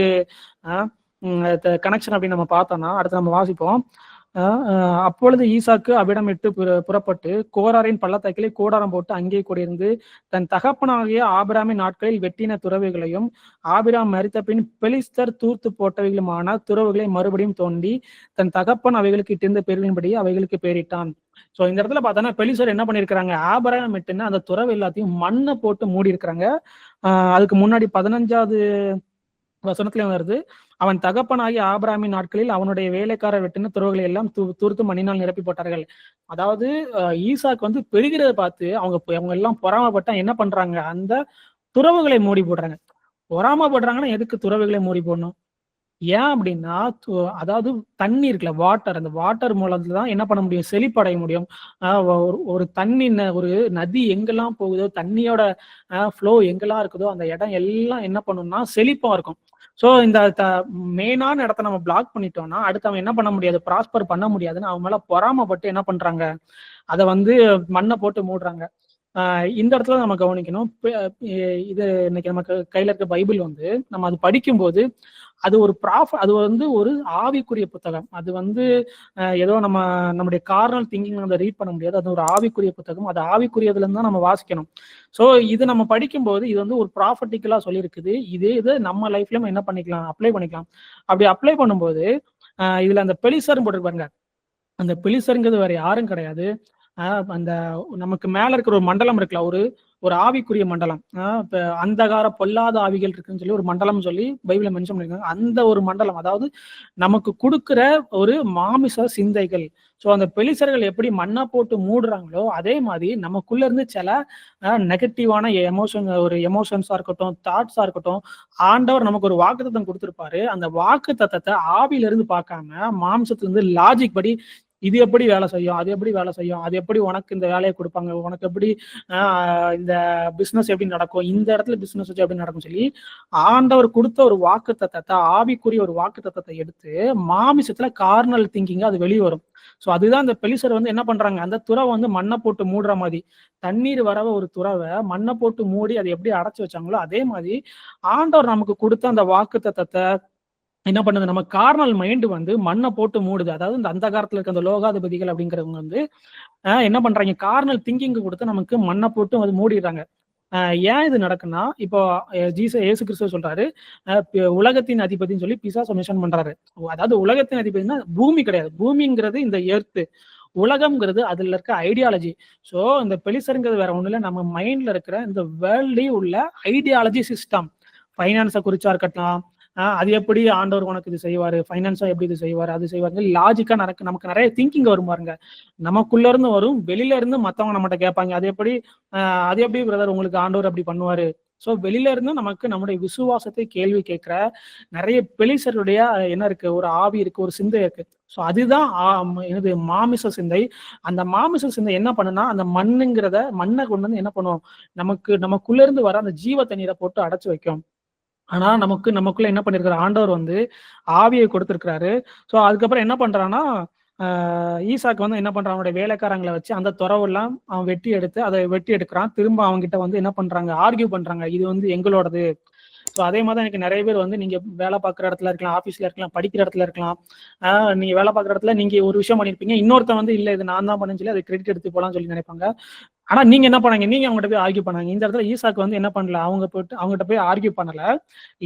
கனெக்ஷன் அப்படின்னு நம்ம பார்த்தோம்னா, அடுத்து நம்ம வாசிப்போம். அப்பொழுது ஈசாக்கு அவ்விடம் விட்டு புறப்பட்டு கோராரின் பள்ளத்தாக்கிலே கூடாரம் போட்டு அங்கே கூடியிருந்து தன் தகப்பனாகிய ஆபிராமின் நாட்களில் வெட்டின துறவுகளையும் ஆபிராம் மரித்த பின் பெலிஸ்தர் தூர்த்து போட்டவைகளுமான துறவுகளை மறுபடியும் தோண்டி தன் தகப்பன் அவைகளுக்கு இட்டிருந்த பேரின்படி அவைகளுக்கு பேரிட்டான். ஸோ இந்த இடத்துல பார்த்தோன்னா பெலிஸ்தர் என்ன பண்ணிருக்கிறாங்க, ஆபிராம் விட்டுன்னு அந்த துறவு எல்லாத்தையும் மண்ணை போட்டு மூடி இருக்கிறாங்க. அதுக்கு முன்னாடி 15வது வசனத்துல வருது, அவன் தகப்பனாகிய ஆபிராமின் நாட்களில் அவனுடைய வேலைக்காரர் வெட்டின துறவுகளை எல்லாம் தூர்த்து மண்ணினால் நிரப்பி போட்டார்கள். அதாவது ஈசாக்கு வந்து பெருகிறத பார்த்து அவங்க எல்லாம் பொறாமப்பட்டா என்ன பண்றாங்க, அந்த துறவுகளை மூடி போடுறாங்க. பொறாமப்படுறாங்கன்னா எதுக்கு துறவுகளை மூடி போடணும், ஏன் அப்படின்னா அதாவது தண்ணி இருக்குல்ல, வாட்டர், அந்த வாட்டர் மூலத்துல தான் என்ன பண்ண முடியும், செழிப்படைய முடியும். ஒரு தண்ணி, ஒரு நதி எங்கெல்லாம் போகுதோ, தண்ணியோட ஃப்ளோ எங்கெல்லாம் இருக்குதோ அந்த இடம் எல்லாம் என்ன பண்ணும்னா செழிப்பா இருக்கும். ஸோ இந்த மெயினான இடத்த நம்ம பிளாக் பண்ணிட்டோம்னா அடுத்து அவன் என்ன பண்ண முடியாது, ப்ராஸ்பர் பண்ண முடியாதுன்னு அவன் மேல பொறாமப்பட்டு என்ன பண்றாங்க, அதை வந்து மண்ணை போட்டு மூடுறாங்க. இந்த இடத்துல நம்ம கவனிக்கணும். இது இன்னைக்கு நமக்கு கையில இருக்க பைபிள் வந்து நம்ம அது படிக்கும்போது அது ஒரு அது வந்து ஒரு ஆவிக்குரிய புத்தகம். அது வந்து ஏதோ நம்முடைய கார்னல் திங்கிங் நம்ம ரீட் பண்ண முடியாது. அது ஒரு ஆவிக்குரிய புத்தகம். அது ஆவிக்குரியதுல இருந்து தான் நம்ம வாசிக்கணும். ஸோ இது நம்ம படிக்கும்போது இது வந்து ஒரு ப்ராஃபட்டிக்கலா சொல்லியிருக்குது. இது நம்ம லைஃப்லயும் என்ன பண்ணிக்கலாம், அப்ளை பண்ணிக்கலாம். அப்படி அப்ளை பண்ணும்போது இதுல அந்த பெலிசர்னு போட்டிருப்பாருங்க. அந்த பெலிசருங்கிறது வேற யாரும் கிடையாது. அந்த நமக்கு மேல இருக்கிற ஒரு மண்டலம் இருக்குல்ல, ஒரு ஆவிக்குரிய மண்டலம். அந்தகார பொல்லாத ஆவிகள் இருக்குன்னு சொல்லி ஒரு மண்டலம் சொல்லி பைபிள்ல மென்ஷன் பண்ணிருக்காங்க. அந்த ஒரு மண்டலம், அதாவது நமக்கு கொடுக்கிற ஒரு மாமிச சிந்தைகள். ஸோ அந்த பெலிசர்கள் எப்படி மண்ணை போட்டு மூடுறாங்களோ அதே மாதிரி நமக்குள்ள இருந்து சில நெகட்டிவான எமோஷன்ஸா இருக்கட்டும், தாட்ஸா இருக்கட்டும், ஆண்டவர் நமக்கு ஒரு வாக்குத்தத்தம் கொடுத்திருப்பாரு. அந்த வாக்குத்தத்தத்தை ஆவியில இருந்து பார்க்காம மாம்சத்துல இருந்து லாஜிக் படி இது எப்படி வேலை செய்யும், அது எப்படி வேலை செய்யும், அது எப்படி உனக்கு இந்த வேலையை கொடுப்பாங்க, உனக்கு எப்படி இந்த பிசினஸ் எப்படி நடக்கும், இந்த இடத்துல பிசினஸ் வச்சு எப்படி நடக்கும் சொல்லி ஆண்டவர் கொடுத்த ஒரு வாக்குத்தத்தத்தை, ஆவிக்குரிய ஒரு வாக்குத்தத்தத்தை எடுத்து மாமிசத்துல கார்னல் திங்கிங்க அது வெளியே வரும். ஸோ அதுதான் இந்த பெலிசர் வந்து என்ன பண்றாங்க, அந்த துறவை வந்து மண்ணை போட்டு மூடுற மாதிரி, தண்ணீர் வரவ ஒரு துறவை மண்ணை போட்டு மூடி அதை எப்படி அடைச்சு வச்சாங்களோ அதே மாதிரி ஆண்டவர் நமக்கு கொடுத்த அந்த வாக்குத்தத்தத்தை என்ன பண்ணுது, நம்ம கார்னல் மைண்ட் வந்து மண்ணை போட்டு மூடுது. அதாவது இந்த அந்த காலத்துல இருக்க அந்த லோகாதிபதிகள் அப்படிங்கிறவங்க வந்து என்ன பண்றாங்க, கார்னல் திங்கிங் கொடுத்து நமக்கு மண்ணை போட்டு வந்து மூடிடுறாங்க. ஏன் இது நடக்குன்னா, இப்போ இயேசு கிறிஸ்துவ சொல்றாரு, உலகத்தின் அதிபதினு சொல்லி பிசாச மென்ஷன் பண்றாரு. அதாவது உலகத்தின் அதிபதினா பூமி கிடையாது. பூமிங்கிறது இந்த எர்த்து, உலகம்ங்கிறது அதுல இருக்க ஐடியாலஜி. ஸோ இந்த பெலிசருங்கிறது வேற ஒண்ணு இல்லை, நம்ம மைண்ட்ல இருக்கிற இந்த வேர்ல்ட்லயே உள்ள ஐடியாலஜி சிஸ்டம். ஃபைனான்ஸை குறிச்சா இருக்கட்டும், அது எப்படி ஆண்டவர் உனக்கு இது செய்வாரு, ஃபைனான்ஸா எப்படி இது செய்வாரு, அது செய்வாரு, லாஜிக்கா நமக்கு நிறைய திங்கிங் வரும் பாருங்க. நமக்குள்ள இருந்து வரும், வெளியில இருந்து மத்தவங்க நம்மகிட்ட கேட்பாங்க, அது எப்படி பிரதர் உங்களுக்கு ஆண்டவர் அப்படி பண்ணுவாரு. ஸோ வெளியில இருந்து நமக்கு நம்முடைய விசுவாசத்தை கேள்வி கேட்கிற நிறைய பெலிசருடைய என்ன இருக்கு, ஒரு ஆவி இருக்கு, ஒரு சிந்தை இருக்கு. ஸோ அதுதான் எனது மாமிச சிந்தை. அந்த மாமிச சிந்தை என்ன பண்ணுனா, அந்த மண்ணை கொண்டு வந்து என்ன பண்ணுவோம், நமக்குள்ள இருந்து வர அந்த ஜீவ தண்ணீரை போட்டு அடைச்சு வைக்கும். ஆனா நமக்குள்ள என்ன பண்ணிருக்காரு, ஆண்டவர் வந்து ஆவியை கொடுத்திருக்கிறாரு. ஸோ அதுக்கப்புறம் என்ன பண்றான்னா, ஈசாக்கு வந்து என்ன பண்றான், அவனுடைய வேலைக்காரங்களை வச்சு அந்த துறவெல்லாம் அவன் அதை வெட்டி எடுக்கிறான். திரும்ப அவங்க கிட்ட வந்து என்ன பண்றாங்க, ஆர்கியூ பண்றாங்க, இது வந்து எங்களோடது. ஸோ அதே மாதிரி எனக்கு நிறைய பேர் வந்து நீங்க வேலை பார்க்குற இடத்துல இருக்கலாம், ஆஃபீஸ்ல இருக்கலாம், படிக்கிற இடத்துல இருக்கலாம். நீங்க வேலை பார்க்குற இடத்துல நீங்க ஒரு விஷயம் பண்ணிருப்பீங்க, இன்னொருத்தன் வந்து இல்ல இது நான் தான் பண்ணேன்னு சொல்லி அதை கிரெடிட் எடுத்து போலாம்னு சொல்லி நினைப்பாங்க. ஆனா நீங்க என்ன பண்ணாங்க, நீங்க அவங்ககிட்ட போய் ஆர்கியூ பண்ணாங்க. இந்த இடத்துல ஈசாக்கு வந்து என்ன பண்ணல, அவங்ககிட்ட போய் ஆர்கியூ பண்ணல.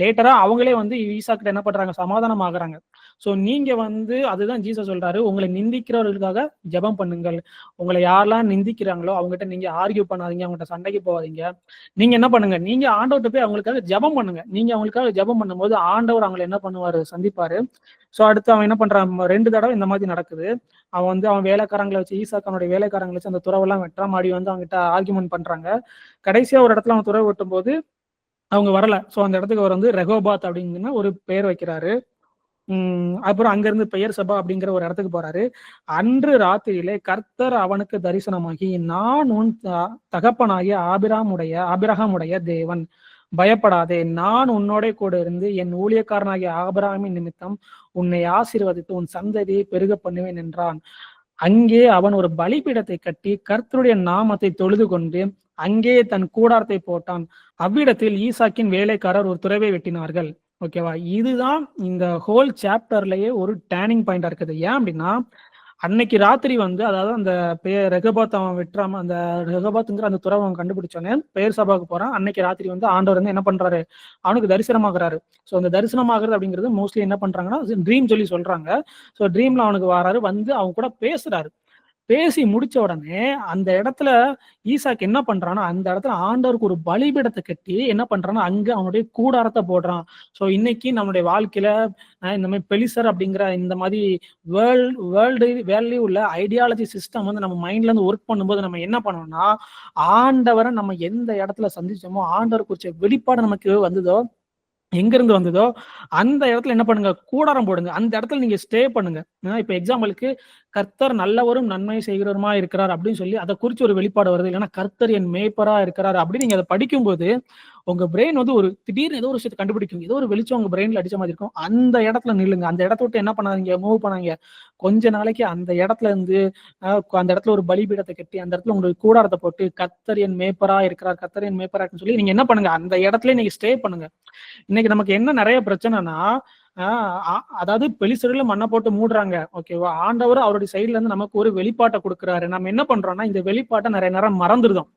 லேட்டரா அவங்களே வந்து ஈசாக்கிட்ட என்ன பண்றாங்க, சமாதானம் ஆகுறாங்க. ஸோ நீங்க வந்து அதுதான் ஜீசஸ் சொல்றாரு, உங்களை நிந்திக்கிறவர்களுக்காக ஜெபம் பண்ணுங்கள். உங்களை யாரெல்லாம் நிந்திக்கிறாங்களோ அவங்ககிட்ட நீங்க ஆர்கியூ பண்ணாதீங்க, அவங்ககிட்ட சண்டைக்கு போகாதீங்க. நீங்க என்ன பண்ணுங்க, நீங்க ஆண்டவர்கிட்ட போய் அவங்களுக்காக ஜெபம் பண்ணுங்க. நீங்க அவங்களுக்காக ஜெபம் பண்ணும்போது ஆண்டவர் அவங்களை என்ன பண்ணுவாரு, சந்திப்பாரு. ஸோ அடுத்து அவன் என்ன பண்றான், 2 தடவை இந்த மாதிரி நடக்குது. அவன் வேலைக்காரங்களை வச்சு, ஈசாக்கனுடைய வேலைக்காரங்களை வச்சு அந்த துறவெல்லாம் வெட்டுறான். மாடி வந்து அவங்ககிட்ட ஆர்கியூமெண்ட் பண்றாங்க. கடைசியா ஒரு இடத்துல அவன் துறவு வெட்டும் போது அவங்க வரல. ஸோ அந்த இடத்துக்கு அவர் வந்து ரெகோபாத் அப்படிங்கிற ஒரு பெயர் வைக்கிறாரு. அப்புறம் அங்கிருந்து பெயர் சபா அப்படிங்கிற ஒரு இடத்துக்கு போறாரு. அன்று ராத்திரியிலே கர்த்தர் அவனுக்கு தரிசனமாகி, நான் உன் தகப்பனாகிய ஆபிரகாமுடைய தேவன், பயப்படாதே, நான் உன்னோட கூட இருந்து என் ஊழியக்காரனாகிய ஆபிரகாமின் நிமித்தம் உன்னை ஆசீர்வதித்து உன் சந்ததியை பெருக பண்ணுவேன் என்றான். அங்கே அவன் ஒரு பலிபீடத்தை கட்டி கர்த்தருடைய நாமத்தை தொழுது கொண்டு அங்கே தன் கூடாரத்தை போட்டான். அவ்விடத்தில் ஈசாக்கின் வேலைக்காரர் ஒரு துறவை வெட்டினார்கள். ஓகேவா, இதுதான் இந்த ஹோல் சாப்டர்லயே ஒரு டேர்னிங் பாயிண்டா இருக்குது. ஏன் அப்படின்னா, அன்னைக்கு ராத்திரி வந்து, அதாவது அந்த ரெகபாத் அவன் வெட்டுறாம, அந்த ரெகபாத்ங்கிற அந்த துறவை அவன் கண்டுபிடிச்சோன்னே பெயர் சபாவுக்கு போறான். அன்னைக்கு ராத்திரி வந்து ஆண்டவர் வந்து என்ன பண்றாரு, அவனுக்கு தரிசனமாகறாரு. ஸோ அந்த தரிசனமாகிறது அப்படிங்கிறது மோஸ்ட்லி என்ன பண்றாங்கன்னா ட்ரீம் சொல்லி சொல்றாங்க. ஸோ ட்ரீம்ல அவனுக்கு வராரு, வந்து அவங்க கூட பேசுறாரு. பேசி முடிச்ச உடனே அந்த இடத்துல ஈசாக்கு என்ன பண்றான்னா, அந்த இடத்துல ஆண்டவருக்கு ஒரு பலிபீடத்தை கட்டி என்ன பண்றான்னா அங்க அவனுடைய கூடாரத்தை போடுறான். ஸோ இன்னைக்கு நம்மளுடைய வாழ்க்கையில இந்த மாதிரி பெலிசர் அப்படிங்கிற இந்த மாதிரி வேர்ல்டு உள்ள ஐடியாலஜி சிஸ்டம் வந்து நம்ம மைண்ட்ல இருந்து ஒர்க் பண்ணும்போது நம்ம என்ன பண்ணோம்னா, ஆண்டவரை நம்ம எந்த இடத்துல சந்திச்சோமோ, ஆண்டவர் குறிச்ச வெளிப்பாடு நமக்கு வந்ததோ, எங்க இருந்து வந்ததோ அந்த இடத்துல என்ன பண்ணுங்க, கூடாரம் போடுங்க. அந்த இடத்துல நீங்க ஸ்டே பண்ணுங்க. இப்ப எக்ஸாம்பிளுக்கு கர்த்தர் நல்லவரும் நன்மை செய்கிறவருமா இருக்கிறார் அப்படின்னு சொல்லி அதை குறிச்சு ஒரு வெளிப்பாடு வருது. இல்லைன்னா கர்த்தர் என் மேய்ப்பரா இருக்கிறார் அப்படின்னு நீங்க அதை படிக்கும்போது உங்க பிரெயின் வந்து ஒரு திடீர்னு ஏதோ ஒரு விஷயத்தை கண்டுபிடிக்கும், ஏதோ ஒரு வெளிச்சம் உங்க பிரெயின்ல அடிச்ச மாதிரி இருக்கும். அந்த இடத்துல நில்லுங்க. அந்த இடத்த விட்டு என்ன பண்ணாதீங்க, மூவ் பண்ணாதீங்க. கொஞ்ச நாளைக்கு அந்த இடத்துல இருந்து அந்த இடத்துல ஒரு பலிபீடத்தை கட்டி அந்த இடத்துல உங்களுக்கு கூடாரத்தை போட்டு கர்த்தர் என் மேய்ப்பரா இருக்கிறார், கர்த்தர் என் மேய்ப்பரா இருக்குன்னு சொல்லி நீங்க என்ன பண்ணுங்க, அந்த இடத்துல நீங்க ஸ்டே பண்ணுங்க. இன்னைக்கு நமக்கு என்ன நிறைய பிரச்சனைனா, அதாவது பெலிஸ்தர்கள் மண்ணை போட்டு மூடுறாங்க. ஓகேவா? ஆண்டவர் அவருடைய சைடுல இருந்து நமக்கு ஒரு வெளிப்பாட்டை கொடுக்குறாரு. நம்ம என்ன பண்றோம்னா, இந்த வெளிப்பாட்டை நிறைய நேரம் மறந்துடுதோம்.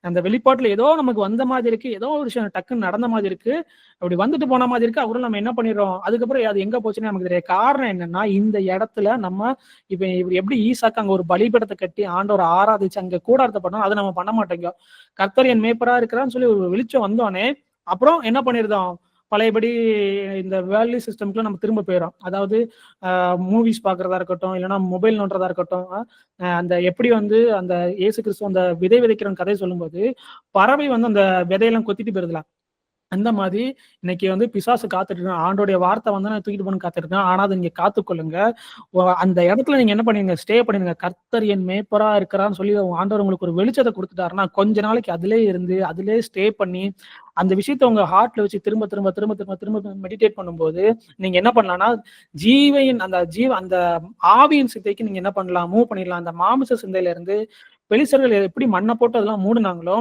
அந்த வெளிப்பாட்டுல ஏதோ நமக்கு வந்த மாதிரி இருக்கு, ஏதோ ஒரு விஷயம் டக்குன்னு நடந்த மாதிரி இருக்கு, அப்படி வந்துட்டு போன மாதிரி இருக்கு. அவரும் நம்ம என்ன பண்ணிடுறோம், அதுக்கப்புறம் அது எங்க போச்சுன்னு நமக்கு தெரியாது. காரணம் என்னன்னா, இந்த இடத்துல நம்ம இப்ப இவர் எப்படி ஈசாக்கு அங்க ஒரு பலிபீடத்தை கட்டி ஆண்டவர் ஆராதிச்சு அங்க கூடாரத்தை பண்ணோம், அதை நம்ம பண்ண மாட்டேங்க. கர்த்தர் என் மேய்ப்பரா இருக்கிறான்னு சொல்லி ஒரு வெளிச்சம் வந்தோடனே அப்புறம் என்ன பண்ணிருந்தோம், பழையபடி இந்த வேர்ல்ட்லி சிஸ்டம்க்குள்ள நம்ம திரும்ப போயிடும். அதாவது மூவிஸ் பாக்குறதா இருக்கட்டும், இல்லைன்னா மொபைல் நோண்டுறதா இருக்கட்டும். அந்த எப்படி வந்து அந்த இயேசு கிறிஸ்து அந்த விதை விதைக்கிறவன் கதை சொல்லும்போது பறவை வந்து அந்த விதையெல்லாம் கொத்திட்டு போயிருதுல, அந்த மாதிரி இன்னைக்கு வந்து பிசாசு காத்துட்டு இருக்கான். ஆண்டோடைய வார்த்தை வந்து நான் தூக்கிட்டு போன காத்துட்டு இருக்கேன். ஆனா அதை நீங்க காத்துக்கொள்ளுங்க. அந்த இடத்துல நீங்க என்ன பண்ணுவீங்க, ஸ்டே பண்ணுங்க. கர்த்தர் என் மேய்ப்பரா இருக்கிறான்னு சொல்லி ஆண்டவர் உங்களுக்கு ஒரு வெளிச்சத்தை கொடுத்துட்டாருன்னா கொஞ்ச நாளைக்கு அதிலே இருந்து அதிலே ஸ்டே பண்ணி அந்த விஷயத்த உங்க ஹார்ட்ல வச்சு திரும்ப திரும்ப திரும்ப திரும்ப திரும்ப மெடிடேட் பண்ணும்போது நீங்க என்ன பண்ணலாம்னா, அந்த ஆவியின் சிந்தைக்கு நீங்க என்ன பண்ணலாம், மூவ் பண்ணிடலாம். அந்த மாமிச சிந்தையில இருந்து பெலிஸ்தர்கள் எப்படி மண்ணை போட்டு அதெல்லாம் மூடுனாங்களோ,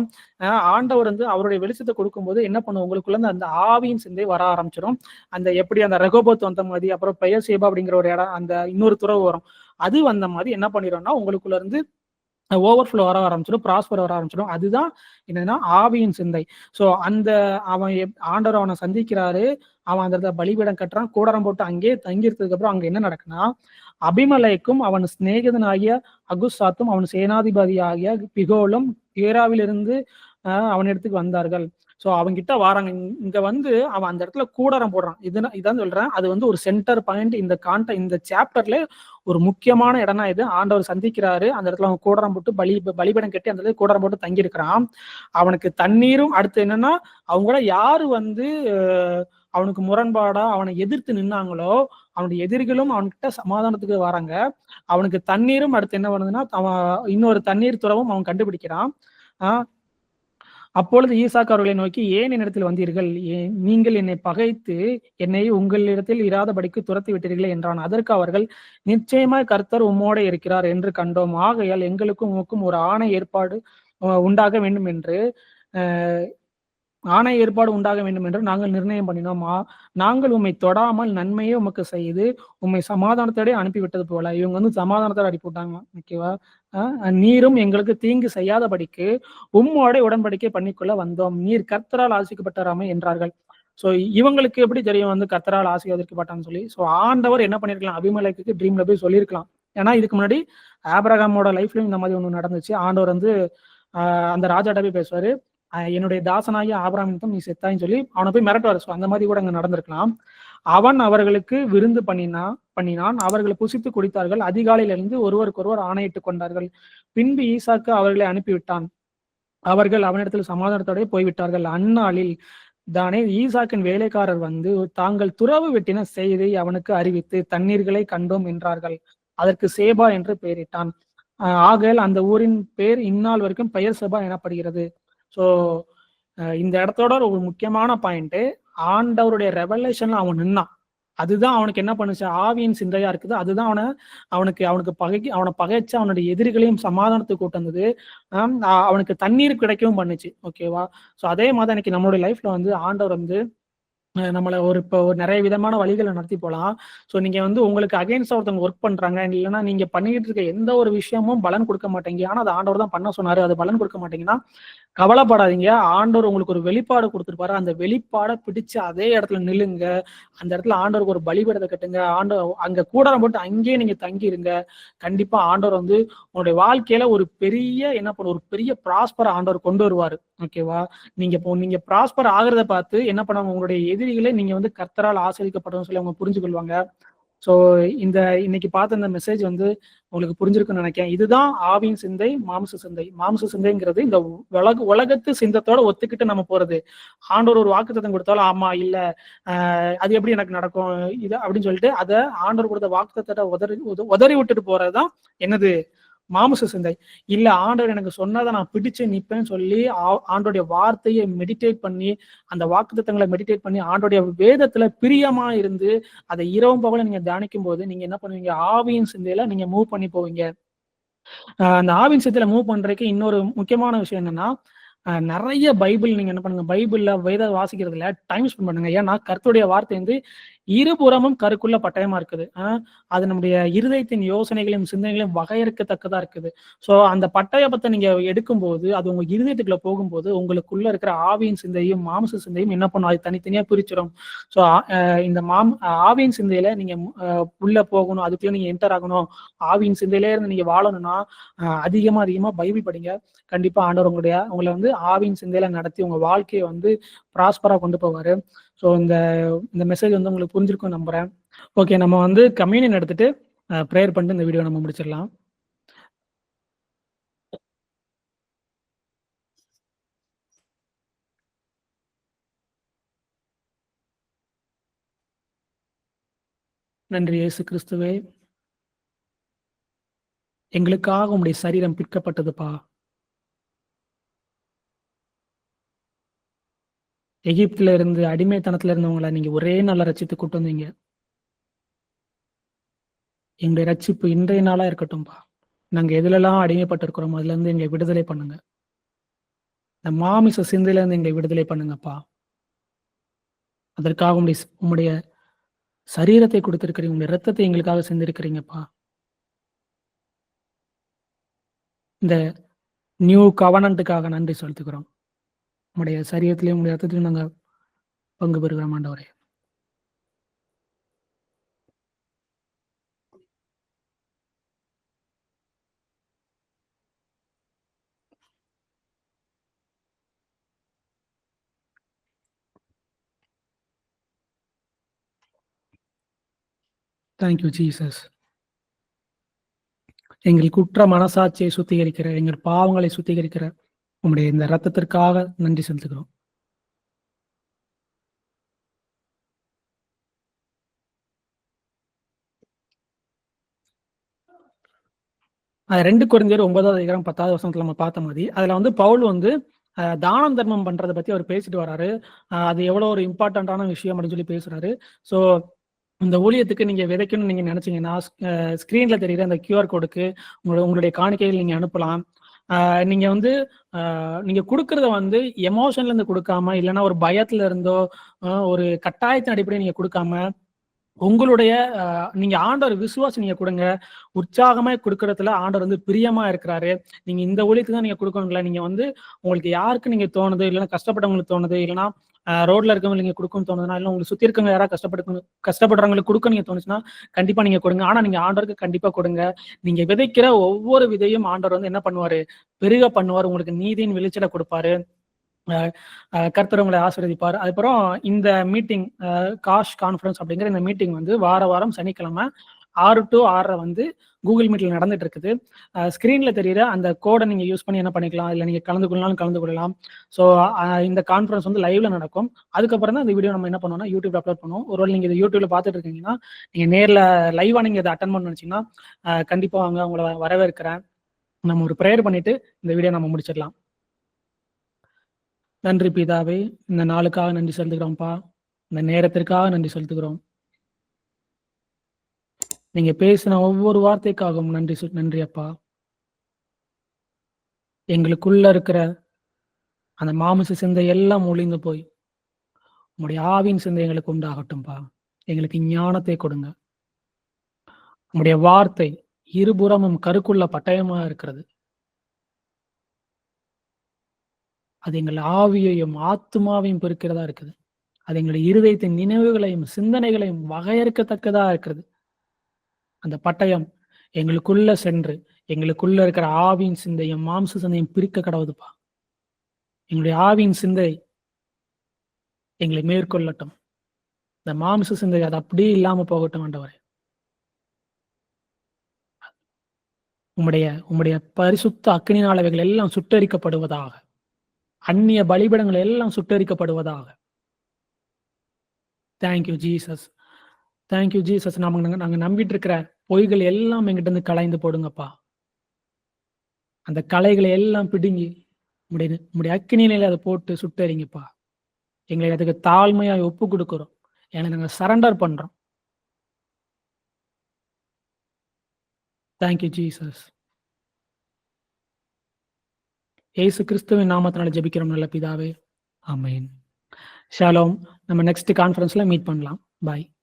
ஆண்டவர் வந்து அவருடைய வெளிச்சத்தை கொடுக்கும்போது என்ன பண்ணும், உங்களுக்குள்ள இருந்து அந்த ஆவியின் சிந்தை வர ஆரம்பிச்சிடும். அந்த எப்படி அந்த ரெகோபோத் வந்த மாதிரி, அப்புறம் பெயர்சேபா அப்படிங்கிற ஒரு இடம், அந்த இன்னொரு துறவு வரும். அது வந்த மாதிரி என்ன பண்ணிடும்னா உங்களுக்குள்ள இருந்து ஓவர்ஃப்ளோ வர ஆரம்பிச்சிடும், ப்ராஸ்பர் வர ஆரம்பிச்சிடும். அதுதான் என்னன்னா ஆவியின் சிந்தை. ஸோ அந்த அவன் ஆண்டவர் அவனை சந்திக்கிறாரு, அவன் அந்த இடத்துல பலிபீடம் கட்டுறான், கூடாரம் போட்டு அங்கேயே தங்கியிருந்ததுக்கு அப்புறம் அங்க என்ன நடக்குன்னா, அபிமலைக்கும் அவன் சிநேகிதனாகிய அகுசாத்தும் அவன் சேனாதிபதியாகிய பிகோலும் ஏராவிலிருந்து அவன் இடத்துக்கு வந்தார்கள். ஸோ அவன்கிட்ட வராங்க. இங்க வந்து அவன் அந்த இடத்துல கூடாரம் போடுறான். இதான் சொல்றேன், அது வந்து ஒரு சென்டர் பாயிண்ட் இந்த சாப்டர்ல ஒரு முக்கியமான இடம்னா இது. ஆண்டவர் சந்திக்கிறாரு, அந்த இடத்துல அவன் கூடாரம் போட்டு பலிபீடம் கட்டி அந்த இடத்துல கூடாரம் போட்டு தங்கி இருக்கிறான். அவனுக்கு தண்ணீரும், அடுத்து என்னன்னா அவங்க கூட யாரு வந்து அவனுக்கு முரண்பாடா அவனை எதிர்த்து நின்னாங்களோ அவனுடைய எதிரிகளும் அவன்கிட்ட சமாதானத்துக்கு வராங்க. அவனுக்கு தண்ணீரும், அடுத்து என்ன பண்ணுதுன்னா அவன் இன்னொரு தண்ணீர் துறவும் அவன் கண்டுபிடிக்கிறான். அப்பொழுது ஈசாக்கு அவர்களை நோக்கி, ஏன் என்னிடத்தில் வந்தீர்கள், நீங்கள் என்னை பகைத்து என்னை உங்களிடத்தில் இராதபடிக்கு துரத்தி விட்டீர்களே என்றான். அதற்கு அவர்கள், நிச்சயமாய் கர்த்தர் உம்மோட இருக்கிறார் என்று கண்டோம். ஆகையால் எங்களுக்கும் உமக்கும் ஒரு ஆணை ஏற்பாடு உண்டாக வேண்டும் என்று நாங்கள் நிர்ணயம் பண்ணினோம். நாங்கள் உம்மை தொடாமல் நன்மையே உமக்கு செய்து உம்மை சமாதானத்தோட அனுப்பிவிட்டது போல. இவங்க வந்து சமாதானத்தோட அனுப்பிவிட்டாங்க. ஓகேவா? நீரும் எங்களுக்கு தீங்கு செய்யாதபடிக்கு உம்மோட உடன்படிக்கை பண்ணிக்கொள்ள வந்தோம். நீர் கர்த்தரால் ஆசிக்கப்பட்டாராமே என்றார்கள். சோ இவங்களுக்கு எப்படி தெரியும் வந்து கர்த்தரால் ஆசீர்வதிக்கப்பட்டான்னு சொல்லி? சோ ஆண்டவர் என்ன பண்ணிருக்கலாம், அபிமெலேக்குக்கு ட்ரீம்ல போய் சொல்லியிருக்கலாம். ஏன்னா இதுக்கு முன்னாடி ஆபிரகாமோட லைஃப்லயும் இந்த மாதிரி ஒண்ணு நடந்துச்சு. ஆண்டவர் வந்து அந்த ராஜாட்ட போய் பேசுவாரு, என்னுடைய தாசனாகிய ஆபிரகாம் நிமித்தம் நீ செத்தாயின்னு சொல்லி அவனை போய் மிரட்டுவாரு. ஸோ அந்த மாதிரி கூட அங்க நடந்திருக்கலாம். அவன் அவர்களுக்கு விருந்து பண்ணினான். அவர்களை புசித்து குடித்தார்கள். அதிகாலையிலிருந்து ஒருவருக்கொருவர் ஆணையிட்டுக் கொண்டார்கள். பின்பு ஈசாக்கு அவர்களை அனுப்பிவிட்டான். அவர்கள் அவனிடத்தில் சமாதானத்தோட போய்விட்டார்கள். அந்நாளில் தானே ஈசாக்கின் வேலைக்காரர் வந்து தாங்கள் துறவு வெட்டின செய்தி அவனுக்கு அறிவித்து தண்ணீர்களை கண்டோம் என்றார்கள். அதற்கு சேபா என்று பெயரிட்டான். ஆகையால் அந்த ஊரின் பேர் இந்நாள் வரைக்கும் பெயர் சேபா எனப்படுகிறது. ஸோ இந்த இடத்தோட ஒரு முக்கியமான பாயிண்ட், ஆண்டவருடைய ரெவலேஷன்ல அவன் நின்னான். அதுதான் அவனுக்கு என்ன பண்ணுச்சு, ஆவியின் சிந்தையா இருக்குது. அதுதான் அவனுக்கு பகைச்சு அவனுடைய எதிரிகளையும் சமாதானத்துக்கு கூட்டு வந்தது. அவனுக்கு தண்ணீர் கிடைக்கவும் பண்ணுச்சு. ஓகேவா? ஸோ அதே மாதிரி இன்னைக்கு நம்மளுடைய லைஃப்ல வந்து ஆண்டவர் வந்து நம்மளை இப்போ நிறைய விதமான வழிகளை நடத்தி போகலாம். ஸோ நீங்க வந்து உங்களுக்கு அகைன்ஸ்ட் ஒருத்தவங்க ஒர்க் பண்றாங்க, இல்லைன்னா நீங்க பண்ணிக்கிட்டு இருக்க எந்த ஒரு விஷயமும் பலன் கொடுக்க மாட்டேங்க, ஆனா அது ஆண்டவர் தான் பண்ண சொன்னாரு, அது பலன் கொடுக்க மாட்டேங்கன்னா கவலைப்படாதீங்க. ஆண்டவர் உங்களுக்கு ஒரு வெளிப்பாடு கொடுத்துருப்பாரு. அந்த வெளிப்பாடை பிடிச்சு அதே இடத்துல நில்லுங்க. அந்த இடத்துல ஆண்டவருக்கு ஒரு பலிபீடத்தை கட்டுங்க. ஆண்டவர் அங்க கூடாரம் போட்டு அங்கேயே நீங்க தங்கிருங்க. கண்டிப்பா ஆண்டவர் வந்து உங்களுடைய வாழ்க்கையில ஒரு பெரிய ப்ராஸ்பர் ஆண்டவர் கொண்டு வருவாரு. ஓகேவா? நீங்க ப்ராஸ்பர் ஆகுறத பார்த்து என்ன பண்ணுவாங்க, உங்களுடைய எதிரிகளை நீங்க வந்து கர்த்தரால் ஆசீர்வதிக்கப்பட்டதுன்னு சொல்லி அவங்க புரிஞ்சுக்கொள்வாங்க. ஸோ இன்னைக்கு பார்த்த இந்த மெசேஜ் வந்து உங்களுக்கு புரிஞ்சிருக்குன்னு நினைக்கிறேன். இதுதான் ஆவியின் சிந்தை, மாம்ச சிந்தைங்கிறது இந்த உலகத்து சிந்தத்தோட ஒத்துக்கிட்டு நம்ம போறது. ஆண்டவர் ஒரு வாக்குத்தத்தம் கொடுத்தாலும் ஆமா இல்ல அது எப்படி எனக்கு நடக்கும் இது அப்படின்னு சொல்லிட்டு அதை ஆண்டவர் கொடுத்த வாக்குத்தத்தை உதறி விட்டுட்டு போறதுதான் என்னது, மாமிச சிந்தை. இல்ல ஆண்டவர் எனக்கு சொன்னதை நான் பிடிச்சு நிப்பேன்னு சொல்லி ஆண்டோடைய வார்த்தையை மெடிடேட் பண்ணி, அந்த வாக்குத்தத்தங்களை மெடிடேட் பண்ணி, ஆண்டோடைய வேதத்துல பிரியமா இருந்து அதை இரவும் பகலும் நீங்க தியானிக்கும் போது நீங்க என்ன பண்ணுவீங்க? ஆவியின் சிந்தையில நீங்க மூவ் பண்ணி போவீங்க. அந்த ஆவின் சிந்தையில மூவ் பண்றதுக்கு இன்னொரு முக்கியமான விஷயம் என்னன்னா, நிறைய பைபிள் நீங்க என்ன பண்ணுங்க, பைபிள்ல வேத வாசிக்கிறதுல டைம் ஸ்பெண்ட் பண்ணுங்க. ஏன்னா கர்த்தருடைய வார்த்தை வந்து இருபுறமும் கருக்குள்ள பட்டயமா இருக்குது. அது நம்முடைய இருதயத்தின் யோசனைகளையும் சிந்தனைகளையும் வகையறுக்கத்தக்கதா இருக்குது. ஸோ அந்த பட்டயத்தை நீங்க எடுக்கும்போது அது உங்க இருதயத்துக்குள்ள போகும்போது உங்களுக்குள்ள இருக்கிற ஆவியின் சிந்தையும் மாம்ச சிந்தையும் என்ன பண்ணும்? அது தனித்தனியா பிரிச்சிடும். ஸோ இந்த ஆவியின் சிந்தையில நீங்க உள்ள போகணும், அதுக்குள்ள நீங்க என்டர் ஆகணும், ஆவியின் சிந்தையிலே இருந்து நீங்க வாழணும்னா அதிகமா பைபிள் படிங்க. கண்டிப்பா ஆண்டவர் உங்களை வந்து ஆவியின் சிந்தையில நடத்தி உங்க வாழ்க்கையை வந்து ப்ராஸ்பரா கொண்டு போவாரு. ஸோ இந்த மெசேஜ் வந்து உங்களுக்கு புரிஞ்சிருக்கும் நம்புறேன். ஓகே, நம்ம வந்து கம்யூனியன் எடுத்துட்டு ப்ரேயர் பண்ணிட்டு இந்த வீடியோ நம்ம முடிச்சிடலாம். நன்றி இயேசு கிறிஸ்துவே, எங்களுக்காக உங்களுடைய சரீரம் பிற்கப்பட்டதுப்பா. எகிப்துல இருந்து அடிமைத்தனத்துல இருந்தவங்களை நீங்க ஒரே நாள்ல ரட்சித்து கூட்டு வந்தீங்க. எங்களுடைய ரட்சிப்பு இன்றைய நாளா இருக்கட்டும்பா. நாங்க எதுலெல்லாம் அடிமைப்பட்டு இருக்கிறோம் அதுல இருந்து எங்களை விடுதலை பண்ணுங்க. இந்த மாமிச சிந்தையில இருந்து எங்களை விடுதலை பண்ணுங்கப்பா. அதற்காக உங்களுடைய சரீரத்தை கொடுத்திருக்கிறீங்க, உங்களுடைய ரத்தத்தை எங்களுக்காக சிந்திருக்கிறீங்கப்பா. இந்த நியூ கவனன்ட்டுக்காக நன்றி செலுத்துகிறோம். உங்களுடைய சரீரத்திலையும் உங்களுடைய ரத்தத்திலையும் நாங்க பங்கு பெறுகிறோம் ஆண்டவரே. Thank you Jesus. எங்கள் குற்ற மனசாட்சியை சுத்திகரிக்கிற, எங்கள் பாவங்களை சுத்திகரிக்கிற உங்களுடைய இந்த ரத்தத்திற்காக நன்றி செலுத்துகிறோம். அது 2 கொரிந்தியர் 9வது அதிகாரம் 10வது வசனத்துல நம்ம பார்த்த மாதிரி அதுல வந்து பவுல் வந்து தானம் தர்மம் பண்றதை பத்தி அவர் பேசிட்டு வராரு. அது எவ்வளவு ஒரு இம்பார்ட்டன்டான விஷயம் அப்படின்னு சொல்லி பேசுறாரு. ஸோ இந்த ஊழியத்துக்கு நீங்க விதைக்கணும்னு நீங்க நினைச்சீங்கன்னா ஸ்கிரீன்ல தெரியுற அந்த கியூஆர் கோடுக்கு உங்களுடைய காணிக்கைகள் நீங்க அனுப்பலாம். நீங்க வந்து நீங்க கொடுக்கறத வந்து எமோஷன்ல இருந்து கொடுக்காம, இல்லைன்னா ஒரு பயத்துல இருந்தோ ஒரு கட்டாயத்தின் அடிப்படையில் நீங்க கொடுக்காம, உங்களுடைய நீங்க ஆண்டவர் விசுவாசி நீங்க கொடுங்க. உற்சாகமா கொடுக்கறதுல ஆண்டவர் வந்து பிரியமா இருக்கிறாரு. நீங்க இந்த ஊழியத்துக்கு தான் நீங்க கொடுக்கணுங்களா, நீங்க வந்து உங்களுக்கு யாருக்கு நீங்க தோணுது, இல்லைன்னா கஷ்டப்பட்டவங்களுக்கு தோணுது, இல்லைன்னா ரோட்ல இருக்கவங்க நீங்க கொடுக்கணும்னு தோணுதுன்னா, இல்லை உங்களுக்கு சுத்தி இருக்கவங்க யாராவது கஷ்டப்படுறவங்களுக்கு கொடுக்க நீங்க தோணுச்சுன்னா கண்டிப்பா நீங்க கொடுங்க. ஆனா நீங்க ஆண்டவருக்கு கண்டிப்பா கொடுங்க. நீங்க விதைக்கிற ஒவ்வொரு விதையும் ஆண்டவர் வந்து என்ன பண்ணுவாரு? பெருக பண்ணுவார். உங்களுக்கு நீதியின் வெளிச்சலை கொடுப்பாரு. கர்த்தர் உங்களை ஆசீர்வதிப்பார். அதுக்கப்புறம் இந்த மீட்டிங் காஷ் கான்ஃபரன்ஸ் அப்படிங்கிற இந்த மீட்டிங் வந்து வாரம் சனிக்கிழமை 6 to 6:30 வந்து கூகுள் மீட்ல நடந்துட்டு இருக்குது. ஸ்கிரீன்ல தெரியுற அந்த கோடை நீங்க யூஸ் பண்ணி என்ன பண்ணிக்கலாம், இல்லை நீங்க கலந்து கொள்ளலாம். ஸோ இந்த கான்ஃபரன்ஸ் வந்து லைவ்ல நடக்கும். அதுக்கப்புறம் தான் இந்த வீடியோ நம்ம என்ன பண்ணுவோம்னா யூடியூப்ல அப்லோட் பண்ணுவோம். ஒருவேளை நீங்க இதை யூடியூப்ல பார்த்துட்டு இருக்கீங்கன்னா, நீங்க நேர்ல லைவா நீங்க இதை அட்டன் பண்ண நினைச்சீங்கன்னா கண்டிப்பா வாங்க, உங்களை வரவேற்கிறேன். நம்ம ஒரு ப்ரேயர் பண்ணிட்டு இந்த வீடியோ நம்ம முடிச்சிடலாம். நன்றி பிதாவே, இந்த நாளுக்காக நன்றி செலுத்துகிறோம்ப்பா. இந்த நேரத்திற்காக நன்றி செலுத்துகிறோம். நீங்க பேசின ஒவ்வொரு வார்த்தைக்காகவும் நன்றி அப்பா. எங்களுக்குள்ள இருக்கிற அந்த மாமிச சிந்தை எல்லாம் ஒளிந்து போய் உங்களுடைய ஆவின் சிந்தை எங்களுக்கு உண்டாகட்டும்பா. எங்களுக்கு ஞானத்தை கொடுங்க. உங்களுடைய வார்த்தை இருபுறமும் கருக்குள்ள பட்டயமா இருக்கிறது. அது எங்கள் ஆவியையும் ஆத்மாவையும் பெருக்கிறதா இருக்குது. அது எங்களுடைய இருதயத்தின் நினைவுகளையும் சிந்தனைகளையும் வகையறுக்கத்தக்கதா இருக்கிறது. அந்த பட்டயம் எங்களுக்குள்ள சென்று எங்களுக்குள்ள இருக்கிற ஆவியின் சிந்தையும் மாம்ச சிந்தையும் பிரிக்க கடவுதுப்பா. எங்களுடைய ஆவியின் சிந்தை எங்களை மேற்கொள்ளட்டும். இந்த மாம்ச சிந்தை அது அப்படியே இல்லாம போகட்டும் ஆண்டவரே. உம்முடைய பரிசுத்த அக்கினியால் அவைகள் எல்லாம் சுட்டரிக்கப்படுவதாக. அந்நிய பலிபீடங்கள் எல்லாம் சுட்டரிக்கப்படுவதாக. Thank you Jesus. Thank you Jesus. நாங்க நம்பிட்டு இருக்கிற பொய்கள் எல்லாம் எங்கிட்ட இருந்து கலைந்து போடுங்கப்பா. அந்த களைகளை எல்லாம் பிடுங்கி உம்முடைய அக்கினியில அதை போட்டு சுட்டறிங்கப்பா. எங்களை அதுக்கு தாழ்மையாய் ஒப்பு கொடுக்கிறோம். ஏன்னா நாங்கள் சரண்டர் பண்றோம். Thank you Jesus. இயேசு கிறிஸ்துவின் நாமத்தினால ஜெபிக்கிறோம் நல்ல பிதாவே. ஆமென். ஷாலோம். நம்ம நெக்ஸ்ட் கான்ஃபரன்ஸ்ல மீட் பண்ணலாம். பாய்.